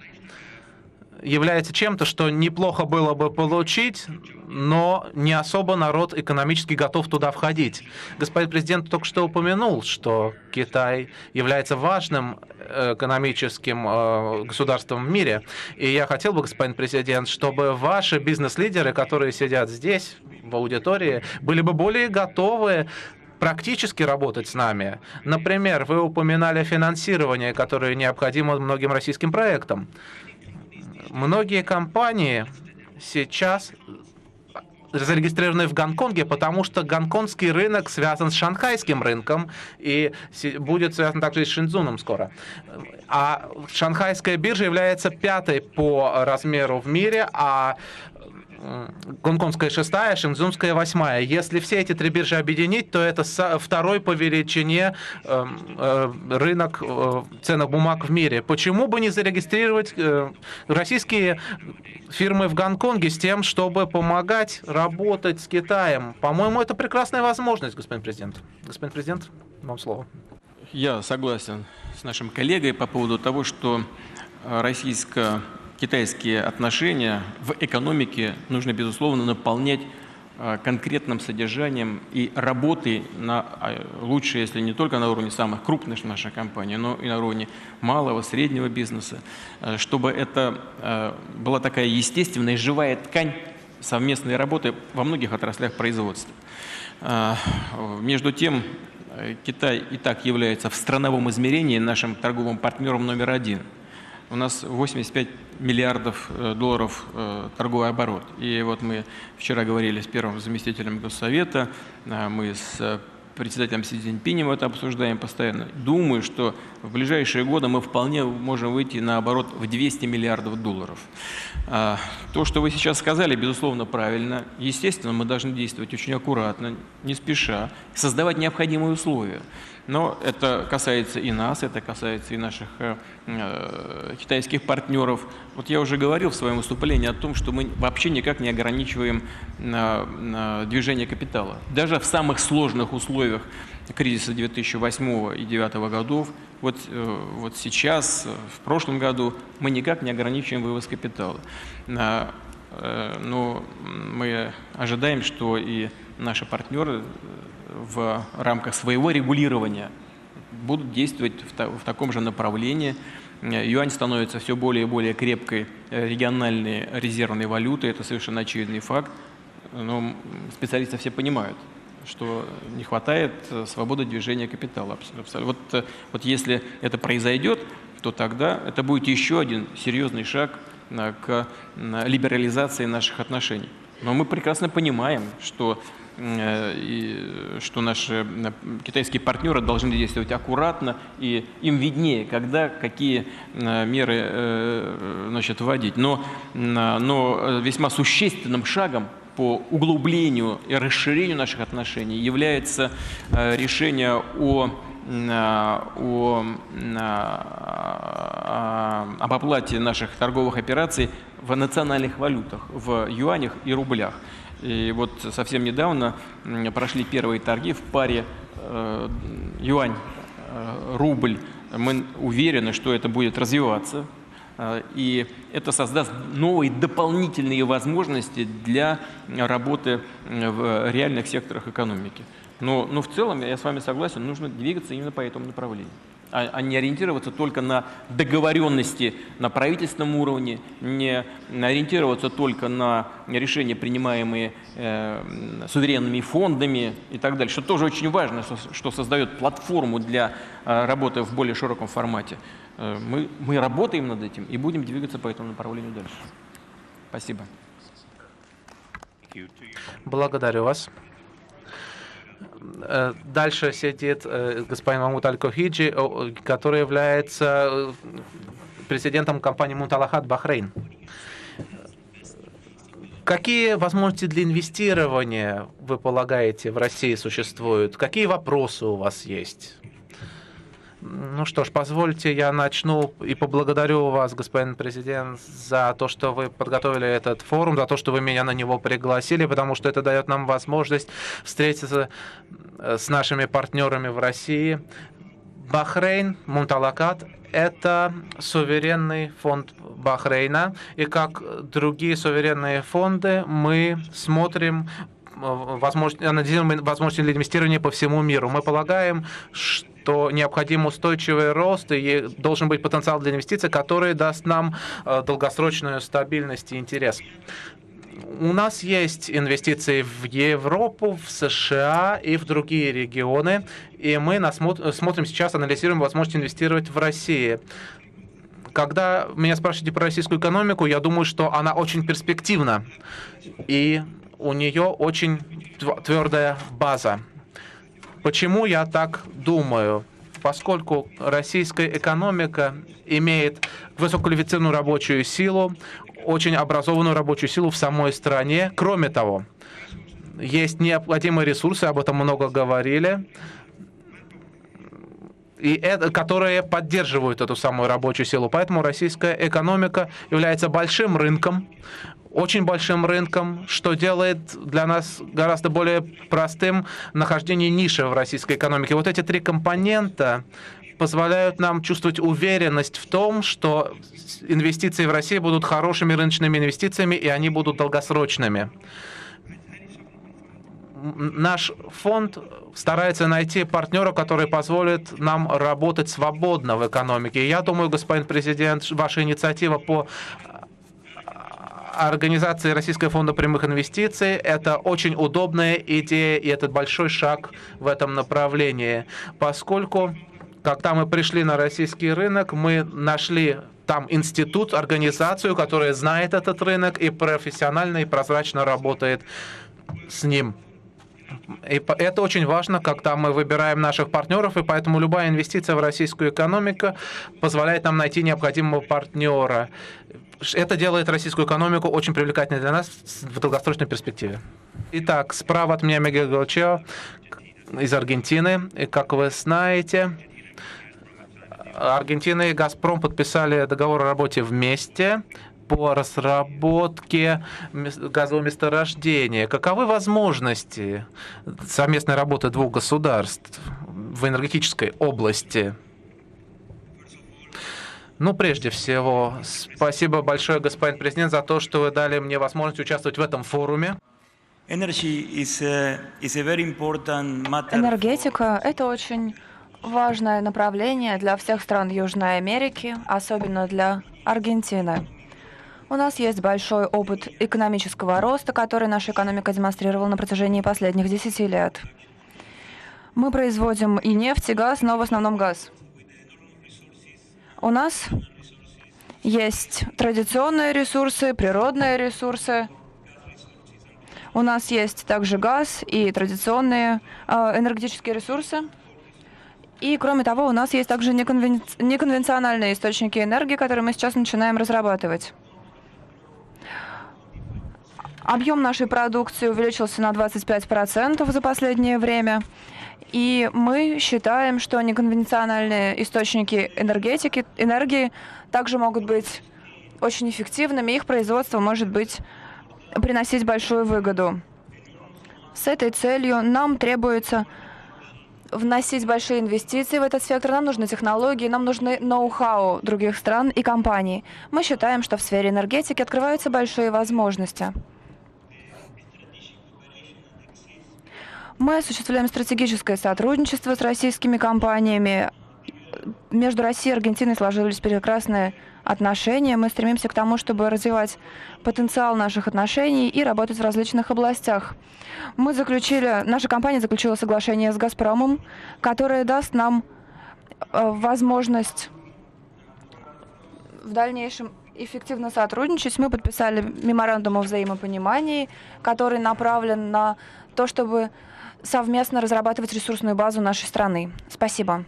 является чем-то, что неплохо было бы получить, но не особо народ экономически готов туда входить. Господин президент только что упомянул, что Китай является важным экономическим государством в мире. И я хотел бы, господин президент, чтобы ваши бизнес-лидеры, которые сидят здесь, в аудитории были бы более готовы практически работать с нами. Например, вы упоминали финансирование, которое необходимо многим российским проектам. Многие компании сейчас зарегистрированы в Гонконге, потому что гонконгский рынок связан с шанхайским рынком и будет связан также и с Шэньцзуном скоро. А шанхайская биржа является 5-й по размеру в мире, а гонконгская 6-я, шэньцзунская 8-я. Если все эти 3 биржи объединить, то это 2-й по величине рынок ценных бумаг в мире. Почему бы не зарегистрировать российские фирмы в Гонконге с тем, чтобы помогать работать с Китаем? По-моему, это прекрасная возможность, господин президент. Господин президент, вам слово. Я согласен с нашим коллегой по поводу того, что российско-китайские отношения в экономике нужно, безусловно, наполнять конкретным содержанием и работой лучше, если не только на уровне самых крупных наших компаний, но и на уровне малого, среднего бизнеса, чтобы это была такая естественная живая ткань совместной работы во многих отраслях производства. Между тем, Китай и так является в страновом измерении нашим торговым партнером номер 1. У нас 85 миллиардов долларов торговый оборот. И вот мы вчера говорили с первым заместителем Госсовета, мы с председателем Си Цзиньпинем это обсуждаем постоянно. Думаю, что в ближайшие годы мы вполне можем выйти на оборот в 200 миллиардов долларов. То, что вы сейчас сказали, безусловно, правильно. Естественно, мы должны действовать очень аккуратно, не спеша, создавать необходимые условия. Но это касается и нас, это касается и наших китайских партнеров. Вот я уже говорил в своем выступлении о том, что мы вообще никак не ограничиваем движение капитала. Даже в самых сложных условиях кризиса 2008 и 2009 годов, вот сейчас, в прошлом году, мы никак не ограничиваем вывоз капитала. Но мы ожидаем, что и наши партнеры в рамках своего регулирования будут действовать в таком же направлении. Юань становится все более и более крепкой региональной резервной валютой, это совершенно очевидный факт. Но специалисты все понимают, что не хватает свободы движения капитала. Вот если это произойдет, то тогда это будет еще один серьезный шаг к либерализации наших отношений. Но мы прекрасно понимаем, что наши китайские партнеры должны действовать аккуратно, и им виднее, когда какие меры вводить. Но весьма существенным шагом по углублению и расширению наших отношений является решение об оплате наших торговых операций в национальных валютах, в юанях и рублях. И вот совсем недавно прошли первые торги в паре юань-рубль. Мы уверены, что это будет развиваться, и это создаст новые дополнительные возможности для работы в реальных секторах экономики. Но в целом, я с вами согласен, нужно двигаться именно по этому направлению, а не ориентироваться только на договоренности на правительственном уровне, не ориентироваться только на решения, принимаемые суверенными фондами и так далее, что тоже очень важно, что создает платформу для работы в более широком формате. Мы работаем над этим и будем двигаться по этому направлению дальше. Спасибо. Благодарю вас. Дальше сидит господин Махмуд Аль-Кохиджи, который является президентом компании Мунталахат Бахрейн. Какие возможности для инвестирования, вы полагаете, в России существуют? Какие вопросы у вас есть? Ну что ж, позвольте, я начну и поблагодарю вас, господин президент, за то, что вы подготовили этот форум, за то, что вы меня на него пригласили, потому что это дает нам возможность встретиться с нашими партнерами в России. Бахрейн, Мунталакат – это суверенный фонд Бахрейна, и как другие суверенные фонды мы смотрим, анализируем возможности для инвестирования по всему миру. Мы полагаем, что необходим устойчивый рост и должен быть потенциал для инвестиций, который даст нам долгосрочную стабильность и интерес. У нас есть инвестиции в Европу, в США и в другие регионы, и мы смотрим сейчас, анализируем возможность инвестировать в Россию. Когда меня спрашиваете про российскую экономику, я думаю, что она очень перспективна, и у нее очень твердая база. Почему я так думаю? Поскольку российская экономика имеет высококвалифицированную рабочую силу, очень образованную рабочую силу в самой стране. Кроме того, есть необходимые ресурсы, об этом много говорили, которые поддерживают эту самую рабочую силу. Поэтому российская экономика является большим рынком, очень большим рынком, что делает для нас гораздо более простым нахождение ниши в российской экономике. Вот эти три компонента позволяют нам чувствовать уверенность в том, что инвестиции в Россию будут хорошими рыночными инвестициями, и они будут долгосрочными. Наш фонд старается найти партнера, который позволит нам работать свободно в экономике. И я думаю, господин президент, ваша инициатива по организации Российского фонда прямых инвестиций — это очень удобная идея, и это большой шаг в этом направлении, поскольку, когда мы пришли на российский рынок, мы нашли там институт, организацию, которая знает этот рынок и профессионально и прозрачно работает с ним. И это очень важно, когда мы выбираем наших партнеров, и поэтому любая инвестиция в российскую экономику позволяет нам найти необходимого партнера. Это делает российскую экономику очень привлекательной для нас в долгосрочной перспективе. Итак, справа от меня Мигель Галчео из Аргентины. И, как вы знаете, Аргентина и «Газпром» подписали договор о работе вместе по разработке газового месторождения. Каковы возможности совместной работы двух государств в энергетической области? Ну, прежде всего, спасибо большое, господин президент, за то, что вы дали мне возможность участвовать в этом форуме. Энергетика — это очень важное направление для всех стран Южной Америки, особенно для Аргентины. У нас есть большой опыт экономического роста, который наша экономика демонстрировала на протяжении последних 10 лет. Мы производим и нефть, и газ, но в основном газ. У нас есть традиционные ресурсы, природные ресурсы. У нас есть также газ и традиционные энергетические ресурсы. И, кроме того, у нас есть также неконвенциональные источники энергии, которые мы сейчас начинаем разрабатывать. Объем нашей продукции увеличился на 25% за последнее время. И мы считаем, что неконвенциональные источники энергии также могут быть очень эффективными. Их производство может приносить большую выгоду. С этой целью нам требуется вносить большие инвестиции в этот сектор. Нам нужны технологии, нам нужны ноу-хау других стран и компаний. Мы считаем, что в сфере энергетики открываются большие возможности. Мы осуществляем стратегическое сотрудничество с российскими компаниями. Между Россией и Аргентиной сложились прекрасные отношения. Мы стремимся к тому, чтобы развивать потенциал наших отношений и работать в различных областях. Наша компания заключила соглашение с «Газпромом», которое даст нам возможность в дальнейшем эффективно сотрудничать. Мы подписали меморандум о взаимопонимании, который направлен на то, чтобы совместно разрабатывать ресурсную базу нашей страны. Спасибо.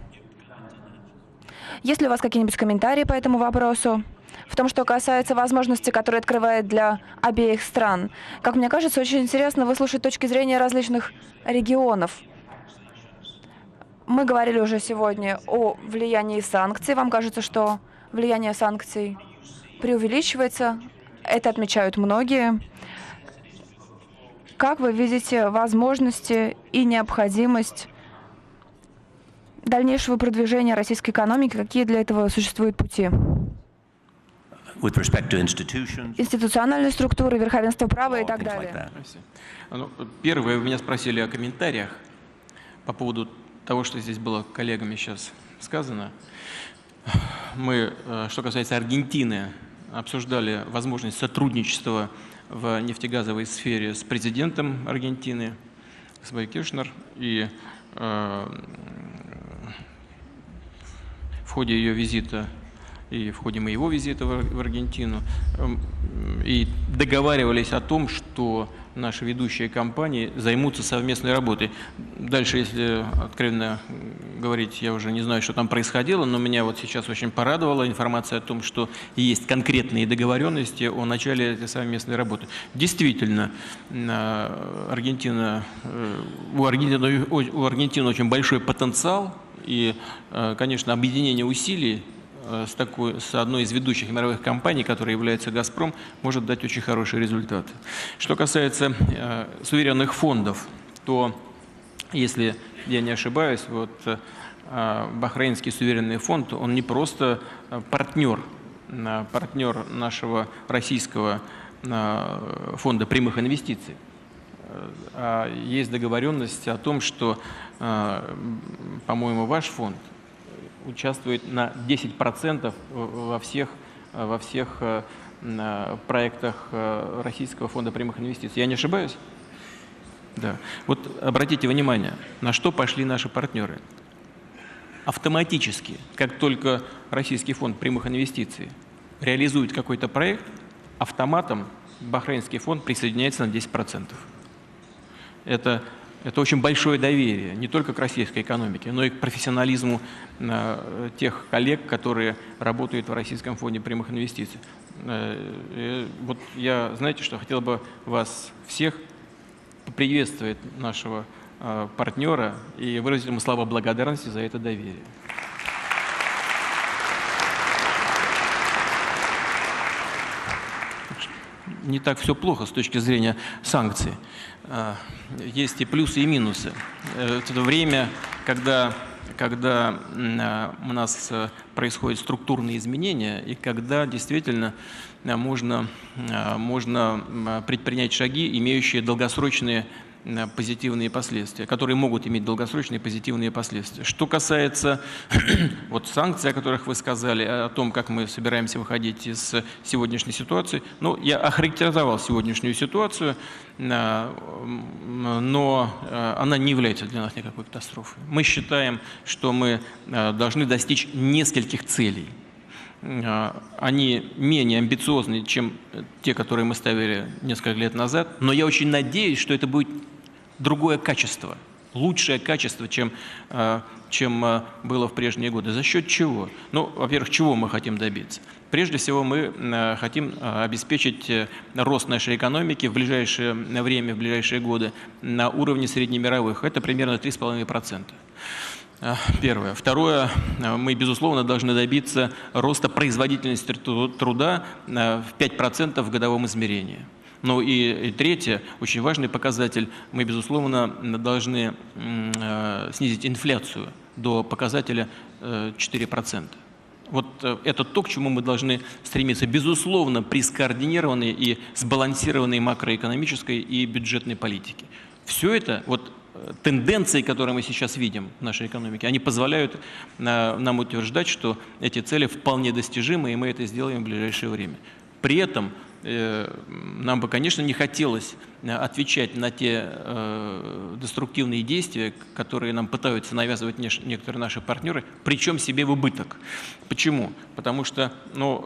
Есть ли у вас какие-нибудь комментарии по этому вопросу? В том, что касается возможностей, которые открывает для обеих стран. Как мне кажется, очень интересно выслушать точки зрения различных регионов. Мы говорили уже сегодня о влиянии санкций. Вам кажется, что влияние санкций преувеличивается? Это отмечают многие. Как вы видите возможности и необходимость дальнейшего продвижения российской экономики? Какие для этого существуют пути? Институциональные структуры, верховенство права и так далее. Первое, вы меня спросили о комментариях по поводу того, что здесь было коллегами сейчас сказано. Мы, что касается Аргентины, обсуждали возможность сотрудничества в нефтегазовой сфере с президентом Аргентины, с Киршнер, и в ходе ее визита и в ходе моего визита в Аргентину, и договаривались о том, что наши ведущие компании займутся совместной работой. Дальше, если откровенно говорить, я уже не знаю, что там происходило, но меня вот сейчас очень порадовала информация о том, что есть конкретные договоренности о начале этой совместной работы. Действительно, у Аргентины очень большой потенциал, и, конечно, объединение усилий с одной из ведущих мировых компаний, которая является «Газпром», может дать очень хороший результат. Что касается суверенных фондов, то, если я не ошибаюсь, вот Бахрейнский суверенный фонд, он не просто партнер нашего российского фонда прямых инвестиций. Есть договоренность о том, что, по-моему, ваш фонд участвует на 10% во всех проектах Российского фонда прямых инвестиций. Я не ошибаюсь? Да. Вот обратите внимание, на что пошли наши партнеры. Автоматически, как только Российский фонд прямых инвестиций реализует какой-то проект, автоматом Бахрейнский фонд присоединяется на 10%. Это очень большое доверие не только к российской экономике, но и к профессионализму тех коллег, которые работают в Российском фонде прямых инвестиций. Вот я, знаете что, хотел бы вас всех поприветствовать, нашего партнера, и выразить ему слова благодарности за это доверие. Не так все плохо с точки зрения санкций. Есть и плюсы, и минусы. Это время, когда у нас происходят структурные изменения, и когда действительно можно предпринять шаги, имеющие долгосрочные позитивные последствия, которые могут иметь долгосрочные позитивные последствия. Что касается вот санкций, о которых вы сказали, о том, как мы собираемся выходить из сегодняшней ситуации, ну, я охарактеризовал сегодняшнюю ситуацию, но она не является для нас никакой катастрофой. Мы считаем, что мы должны достичь нескольких целей. Они менее амбициозны, чем те, которые мы ставили несколько лет назад, но я очень надеюсь, что это будет другое качество, лучшее качество, чем было в прежние годы. За счет чего? Ну, во-первых, чего мы хотим добиться? Прежде всего, мы хотим обеспечить рост нашей экономики в ближайшее время, в ближайшие годы на уровне среднемировых. Это примерно 3,5%. Первое. Второе. Мы, безусловно, должны добиться роста производительности труда в 5% в годовом измерении. Ну и третье, очень важный показатель, мы, безусловно, должны снизить инфляцию до показателя 4%. Вот это то, к чему мы должны стремиться, безусловно, при скоординированной и сбалансированной макроэкономической и бюджетной политике. Все это, вот тенденции, которые мы сейчас видим в нашей экономике, они позволяют нам утверждать, что эти цели вполне достижимы, и мы это сделаем в ближайшее время. При этом нам бы, конечно, не хотелось отвечать на те деструктивные действия, которые нам пытаются навязывать некоторые наши партнеры, причем себе в убыток. Почему? Потому что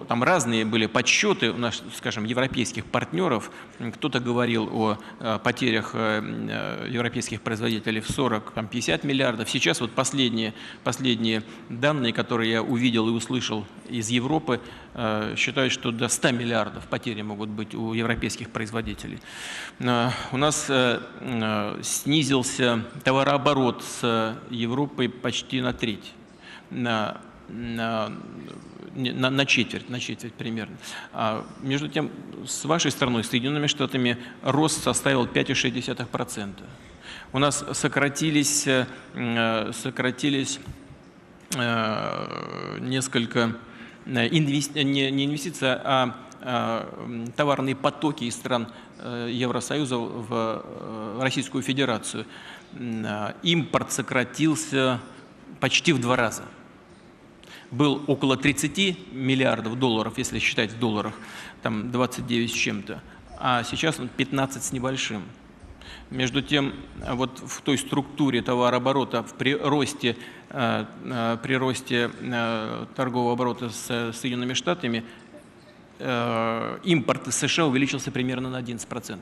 там разные были подсчеты у нас, скажем, европейских партнеров. Кто-то говорил о потерях европейских производителей в 40-50 миллиардов. Сейчас вот последние данные, которые я увидел и услышал из Европы, считают, что до 100 миллиардов потери могут быть у европейских производителей. У нас снизился товарооборот с Европой почти на треть, на четверть примерно. Между тем, с вашей страной, с Соединенными Штатами, рост составил 5,6%. У нас сократились несколько не инвестиции, а товарные потоки из стран Евросоюза в Российскую Федерацию. Импорт сократился почти в 2 раза. Был около 30 миллиардов долларов, если считать в долларах, там 29 с чем-то. а сейчас он 15 с небольшим. Между тем, вот в той структуре товарооборота, при росте торгового оборота с Соединенными Штатами, импорт из США увеличился примерно на 11%.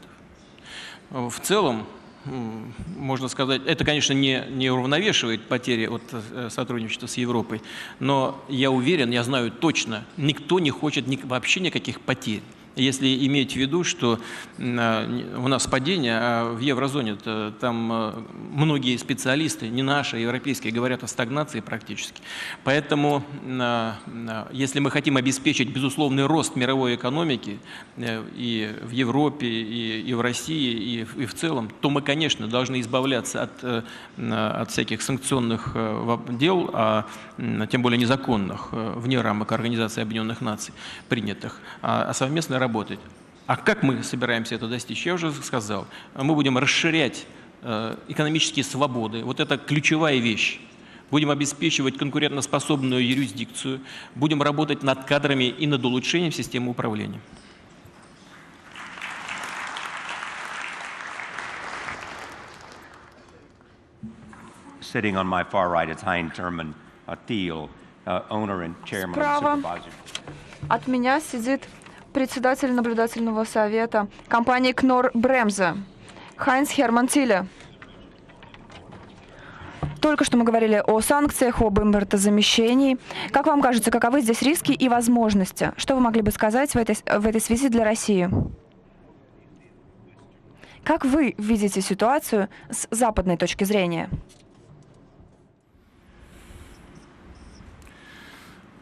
В целом, можно сказать, это, конечно, не уравновешивает потери от сотрудничества с Европой, но я уверен, я знаю точно, никто не хочет вообще никаких потерь. Если иметь в виду, что у нас падение, а в еврозоне там многие специалисты, не наши, а европейские, говорят о стагнации практически. Поэтому, если мы хотим обеспечить безусловный рост мировой экономики и в Европе, и в России, и в целом, то мы, конечно, должны избавляться от всяких санкционных дел, тем более незаконных, вне рамок Организации Объединенных Наций принятых, а совместно работать. А как мы собираемся это достичь? Я уже сказал. Мы будем расширять экономические свободы. Вот это ключевая вещь. Будем обеспечивать конкурентоспособную юрисдикцию. Будем работать над кадрами и над улучшением системы управления. Sitting on my far right is Hein Terman Thiel, owner and chairman of the Справа supervisory. от меня сидит председатель наблюдательного совета компании Knorr Bremse Хайнц Херман Тиле. Только что мы говорили о санкциях, об импортозамещении. Как вам кажется, каковы здесь риски и возможности? Что вы могли бы сказать в этой связи для России? Как вы видите ситуацию с западной точки зрения?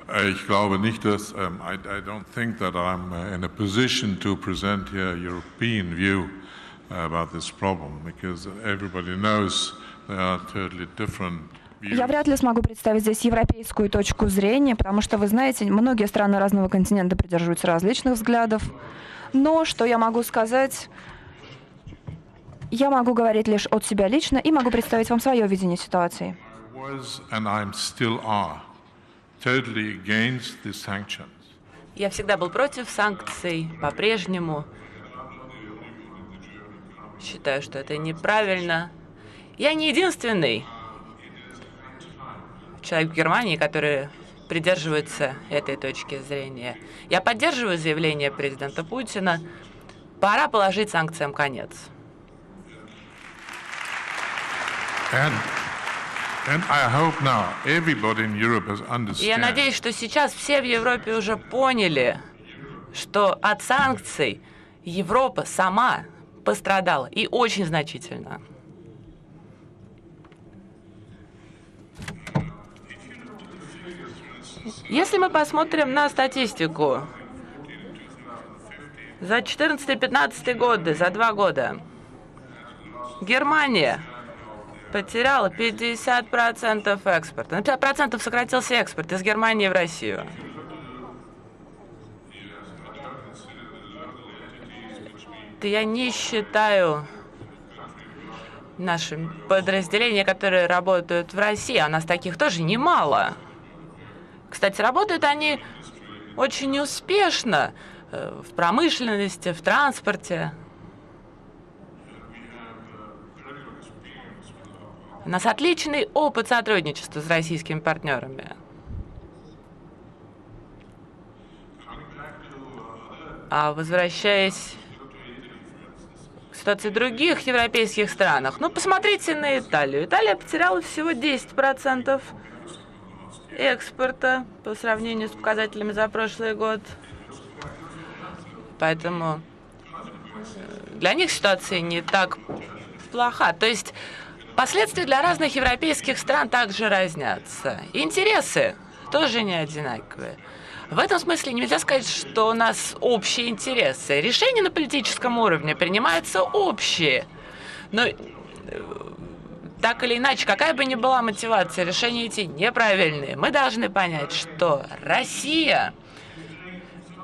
Ich glaube nicht, dass I don't think that I'm in a position to present here a European view about this problem, because everybody knows there are totally different views. Я вряд ли смогу представить здесь европейскую точку зрения, потому что, вы знаете, многие страны разного континента придерживаются различных взглядов. Но что я могу сказать? Я могу говорить лишь от себя лично и могу представить вам свое видение ситуации. And I'm still are totally against the sanctions. Я всегда был против санкций, по-прежнему. Считаю, что это неправильно. Я не единственный человек в Германии, который придерживается этой точки зрения. Я поддерживаю заявление президента Путина. Пора положить санкциям конец. And I hope now everybody in Europe has И я understood. надеюсь, что сейчас все в Европе уже поняли, что от санкций Европа сама пострадала, и очень значительно. Если мы посмотрим на статистику за 2014-2015 годы, за 2 года, Германия потеряла 50% экспорта. На 50% сократился экспорт из Германии в Россию. Это я не считаю наши подразделения, которые работают в России. А у нас таких тоже немало. Кстати, работают они очень успешно в промышленности, в транспорте. У нас отличный опыт сотрудничества с российскими партнерами. А возвращаясь к ситуации в других европейских странах, ну, посмотрите на Италию. Италия потеряла всего 10% экспорта по сравнению с показателями за прошлый год. Поэтому для них ситуация не так плоха. То есть последствия для разных европейских стран также разнятся. Интересы тоже не одинаковые. В этом смысле нельзя сказать, что у нас общие интересы. Решения на политическом уровне принимаются общие. Но так или иначе, какая бы ни была мотивация, решения эти неправильные. Мы должны понять, что Россия,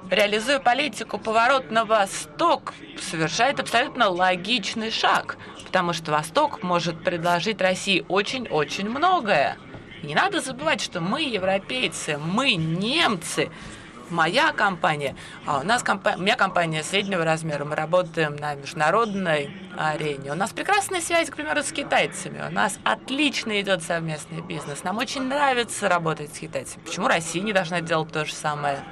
реализуя политику поворот на восток, совершает абсолютно логичный шаг. Потому что Восток может предложить России очень-очень многое. Не надо забывать, что мы, европейцы, мы, немцы, моя компания, а у меня компания среднего размера, мы работаем на международной арене. У нас прекрасная связь, к примеру, с китайцами. У нас отлично идет совместный бизнес. Нам очень нравится работать с китайцами. Почему Россия не должна делать то же самое?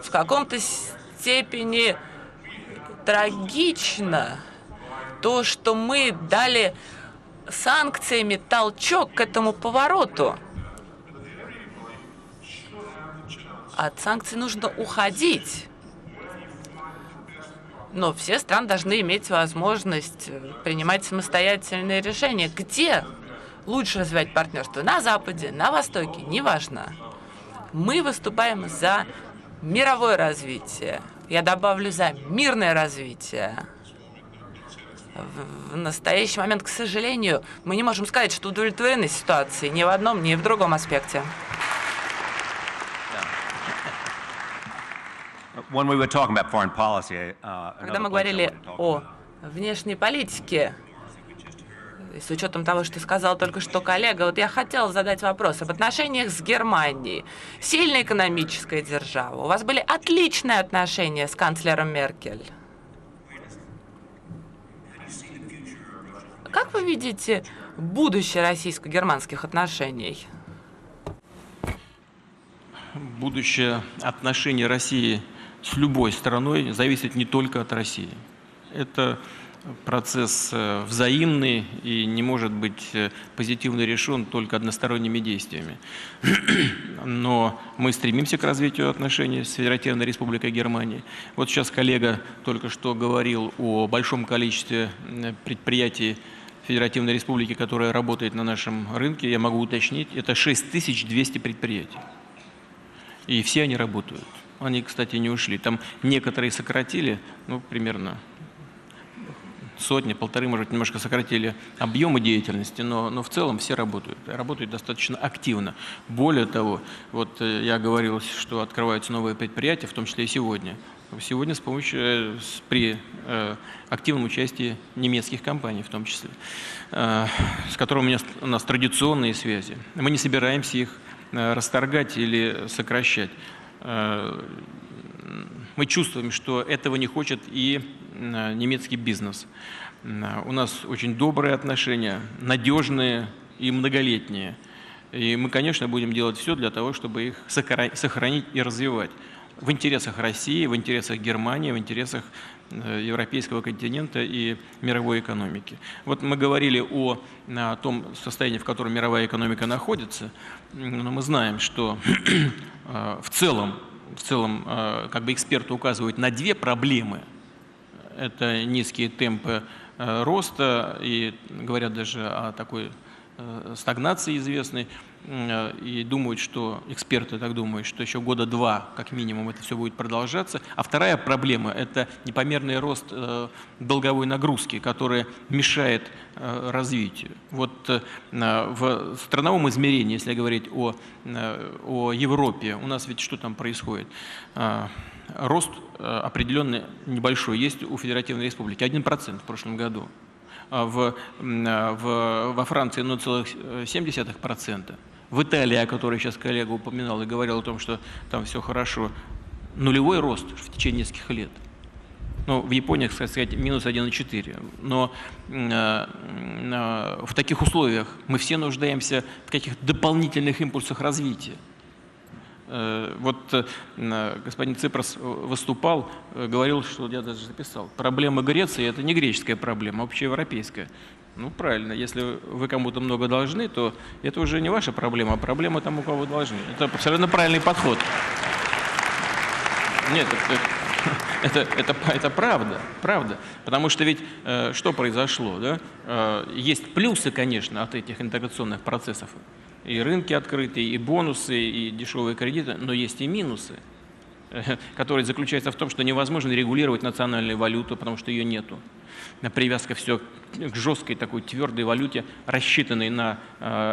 В каком-то степени трагично то, что мы дали санкциями толчок к этому повороту. От санкций нужно уходить. Но все страны должны иметь возможность принимать самостоятельные решения. Где лучше развивать партнерство? На Западе, на Востоке, неважно. Мы выступаем за мировое развитие. Я добавлю за мирное развитие. В настоящий момент, к сожалению, мы не можем сказать, что удовлетворены ситуацией ни в одном, ни в другом аспекте. Когда мы говорили о внешней политике, с учетом того, что сказал только что коллега, вот я хотела задать вопрос об отношениях с Германией. Сильная экономическая держава. У вас были отличные отношения с канцлером Меркель. Как вы видите будущее российско-германских отношений? Будущее отношений России с любой страной зависит не только от России. Это процесс взаимный и не может быть позитивно решен только односторонними действиями. Но мы стремимся к развитию отношений с Федеративной Республикой Германии. Вот сейчас коллега только что говорил о большом количестве предприятий Федеративной Республики, которая работает на нашем рынке. Я могу уточнить, это 6200 предприятий. И все они работают. Они, кстати, не ушли. Там некоторые сократили, ну, примерно сотни, полторы, может быть, немножко сократили объемы деятельности, но в целом все работают достаточно активно. Более того, вот я говорил, что открываются новые предприятия, в том числе и сегодня. Сегодня при активном участии немецких компаний, в том числе, с которыми у нас традиционные связи. Мы не собираемся их расторгать или сокращать. Мы чувствуем, что этого не хочет и немецкий бизнес. У нас очень добрые отношения, надежные и многолетние. И мы, конечно, будем делать все для того, чтобы их сохранить и развивать. В интересах России, в интересах Германии, в интересах европейского континента и мировой экономики. Вот мы говорили о том состоянии, в котором мировая экономика находится, но мы знаем, что в целом как бы эксперты указывают на две проблемы. Это низкие темпы роста и говорят даже о такой стагнации известной. И думают, что эксперты так думают, что еще года два, как минимум, это все будет продолжаться. А вторая проблема – это непомерный рост долговой нагрузки, которая мешает развитию. Вот в страновом измерении, если говорить о Европе, у нас ведь что там происходит? Рост определенный небольшой есть у Федеративной Республики, 1% в прошлом году. Во Франции 0,7%. В Италии, о которой сейчас коллега упоминал и говорил о том, что там все хорошо, нулевой рост в течение нескольких лет. Ну, в Японии, кстати сказать, минус 1,4. Но в таких условиях мы все нуждаемся в каких-то дополнительных импульсах развития. Вот господин Ципрас выступал, говорил, что я даже записал, проблема Греции – это не греческая проблема, а общеевропейская. Ну, правильно, если вы кому-то много должны, то это уже не ваша проблема, а проблема тому, кого вы должны. Это абсолютно правильный подход. Нет, это правда. Потому что ведь что произошло? Да? Есть плюсы, конечно, от этих интеграционных процессов. И рынки открыты, и бонусы, и дешевые кредиты, но есть и минусы, которые заключаются в том, что невозможно регулировать национальную валюту, потому что ее нету. Привязка все к жесткой такой твердой валюте, рассчитанной на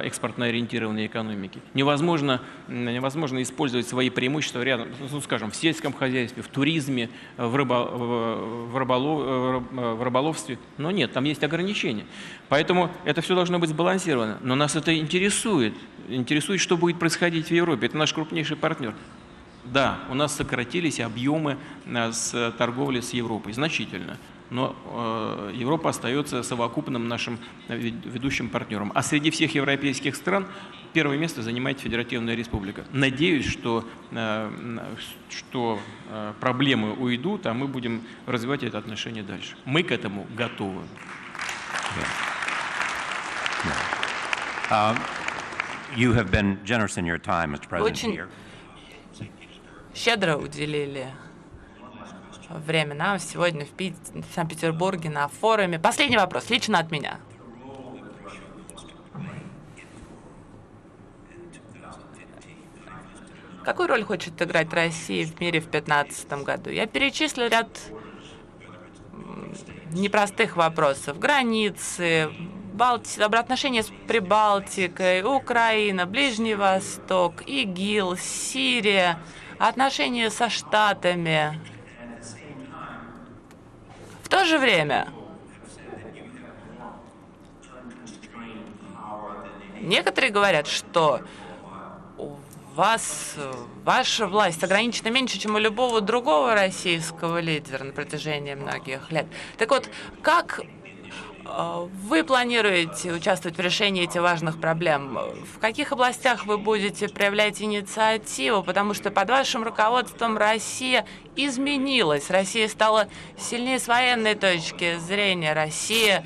экспортно ориентированные экономики. Невозможно использовать свои преимущества рядом, ну, скажем, в сельском хозяйстве, в туризме, в рыболовстве. Но нет, там есть ограничения. Поэтому это все должно быть сбалансировано. Но нас это интересует. интересует, что будет происходить в Европе. Это наш крупнейший партнер. Да, у нас сократились объемы с торговли с Европой значительно, но Европа остается совокупным нашим ведущим партнером. А среди всех европейских стран первое место занимает Федеративная Республика. Надеюсь, что проблемы уйдут, а мы будем развивать это отношение дальше. Мы к этому готовы. You have been generous in your time, Mr. President. Очень щедро уделили время нам сегодня в Санкт-Петербурге на форуме. Последний вопрос, лично от меня. Какую роль хочет играть Россия в мире в 2015 году? Я перечислил ряд непростых вопросов. Границы, отношения с Прибалтикой, Украина, Ближний Восток, ИГИЛ, Сирия, отношения со Штатами. В то же время некоторые говорят, что ваша власть ограничена меньше, чем у любого другого российского лидера на протяжении многих лет. Так вот, как вы планируете участвовать в решении этих важных проблем? В каких областях вы будете проявлять инициативу? Потому что под вашим руководством Россия изменилась. Россия стала сильнее с военной точки зрения. Россия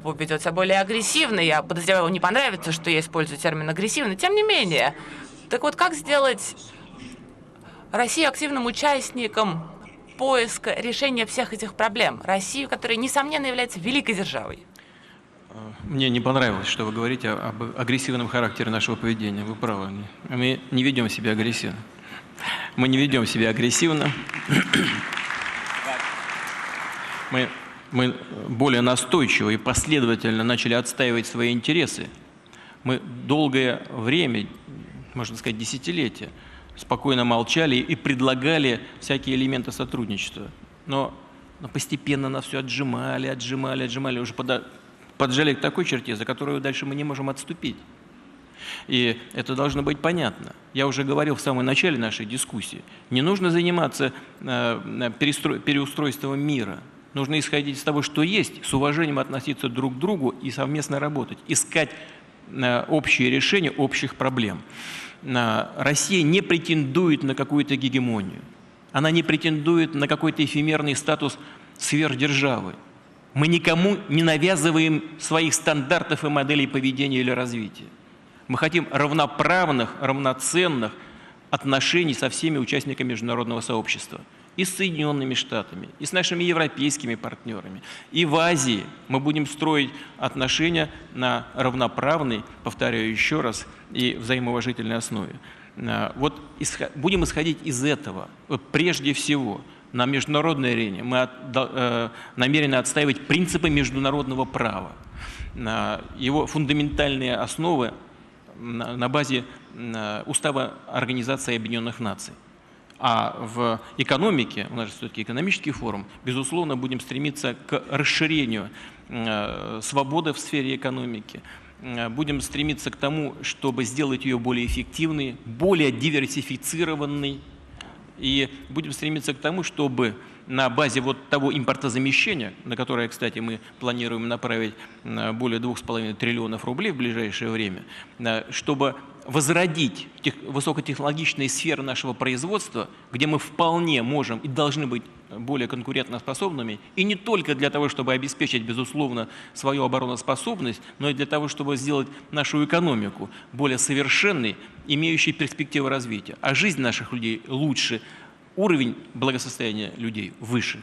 ведет себя более агрессивно. Я подозреваю, вам не понравится, что я использую термин агрессивно. Тем не менее. Так вот, как сделать Россию активным участником поиска решения всех этих проблем? Россию, которая, несомненно, является великой державой. Мне не понравилось, что вы говорите об агрессивном характере нашего поведения. Вы правы. Мы не ведем себя агрессивно. Мы не ведем себя агрессивно. Мы более настойчиво и последовательно начали отстаивать свои интересы. Мы долгое время, можно сказать, десятилетия, спокойно молчали и предлагали всякие элементы сотрудничества. Но постепенно нас все отжимали, уже поджали к такой черте, за которую дальше мы не можем отступить. И это должно быть понятно. Я уже говорил в самом начале нашей дискуссии. Не нужно заниматься переустройством мира. Нужно исходить из того, что есть, с уважением относиться друг к другу и совместно работать, искать общие решения общих проблем. Россия не претендует на какую-то гегемонию. Она не претендует на какой-то эфемерный статус сверхдержавы. Мы никому не навязываем своих стандартов и моделей поведения или развития. Мы хотим равноправных, равноценных отношений со всеми участниками международного сообщества. И с Соединенными Штатами, и с нашими европейскими партнерами. И в Азии мы будем строить отношения на равноправной, повторяю еще раз, и взаимоуважительной основе. Вот будем исходить из этого. Вот прежде всего, на международной арене мы намерены отстаивать принципы международного права. Его фундаментальные основы на базе Устава Организации Объединенных Наций. А в экономике, у нас же все-таки экономический форум, безусловно, будем стремиться к расширению свободы в сфере экономики. Будем стремиться к тому, чтобы сделать ее более эффективной, более диверсифицированной. И будем стремиться к тому, чтобы на базе вот того импортозамещения, на которое, кстати, мы планируем направить более 2,5 триллионов рублей в ближайшее время, чтобы возродить высокотехнологичные сферы нашего производства, где мы вполне можем и должны быть более конкурентоспособными, и не только для того, чтобы обеспечить, безусловно, свою обороноспособность, но и для того, чтобы сделать нашу экономику более совершенной, имеющей перспективы развития. А жизнь наших людей лучше, уровень благосостояния людей выше.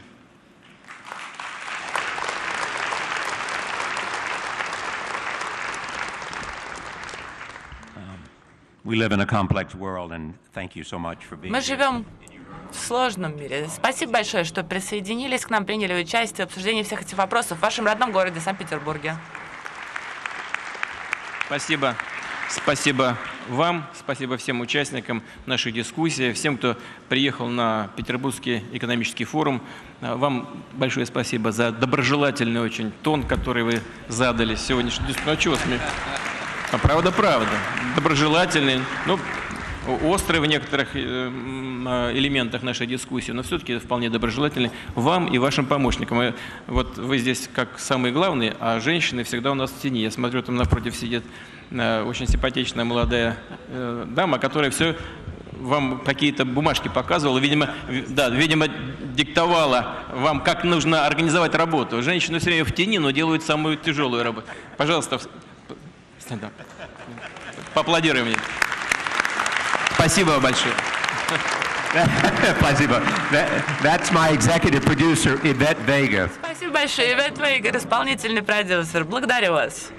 We live in a complex world, and thank you so much for being Мы here. живем в сложном мире. Спасибо большое, что присоединились к нам, приняли участие в обсуждении всех этих вопросов в вашем родном городе Санкт-Петербурге. Спасибо. Спасибо вам, спасибо всем участникам нашей дискуссии, всем, кто приехал на Петербургский экономический форум. Вам большое спасибо за доброжелательный очень тон, который вы задали сегодняшней дискуссии. Правда. Доброжелательный, ну, острый в некоторых элементах нашей дискуссии, но все-таки вполне доброжелательный вам и вашим помощникам. И вот вы здесь как самые главные, а женщины всегда у нас в тени. Я смотрю, там напротив сидит очень симпатичная молодая дама, которая все вам какие-то бумажки показывала, видимо, диктовала вам, как нужно организовать работу. Женщины все время в тени, но делают самую тяжелую работу. Пожалуйста, поаплодируем мне. Спасибо большое. Спасибо. That's my executive producer, Yvette Vega. Спасибо большое, Ивет Вейгер, исполнительный продюсер. Благодарю вас.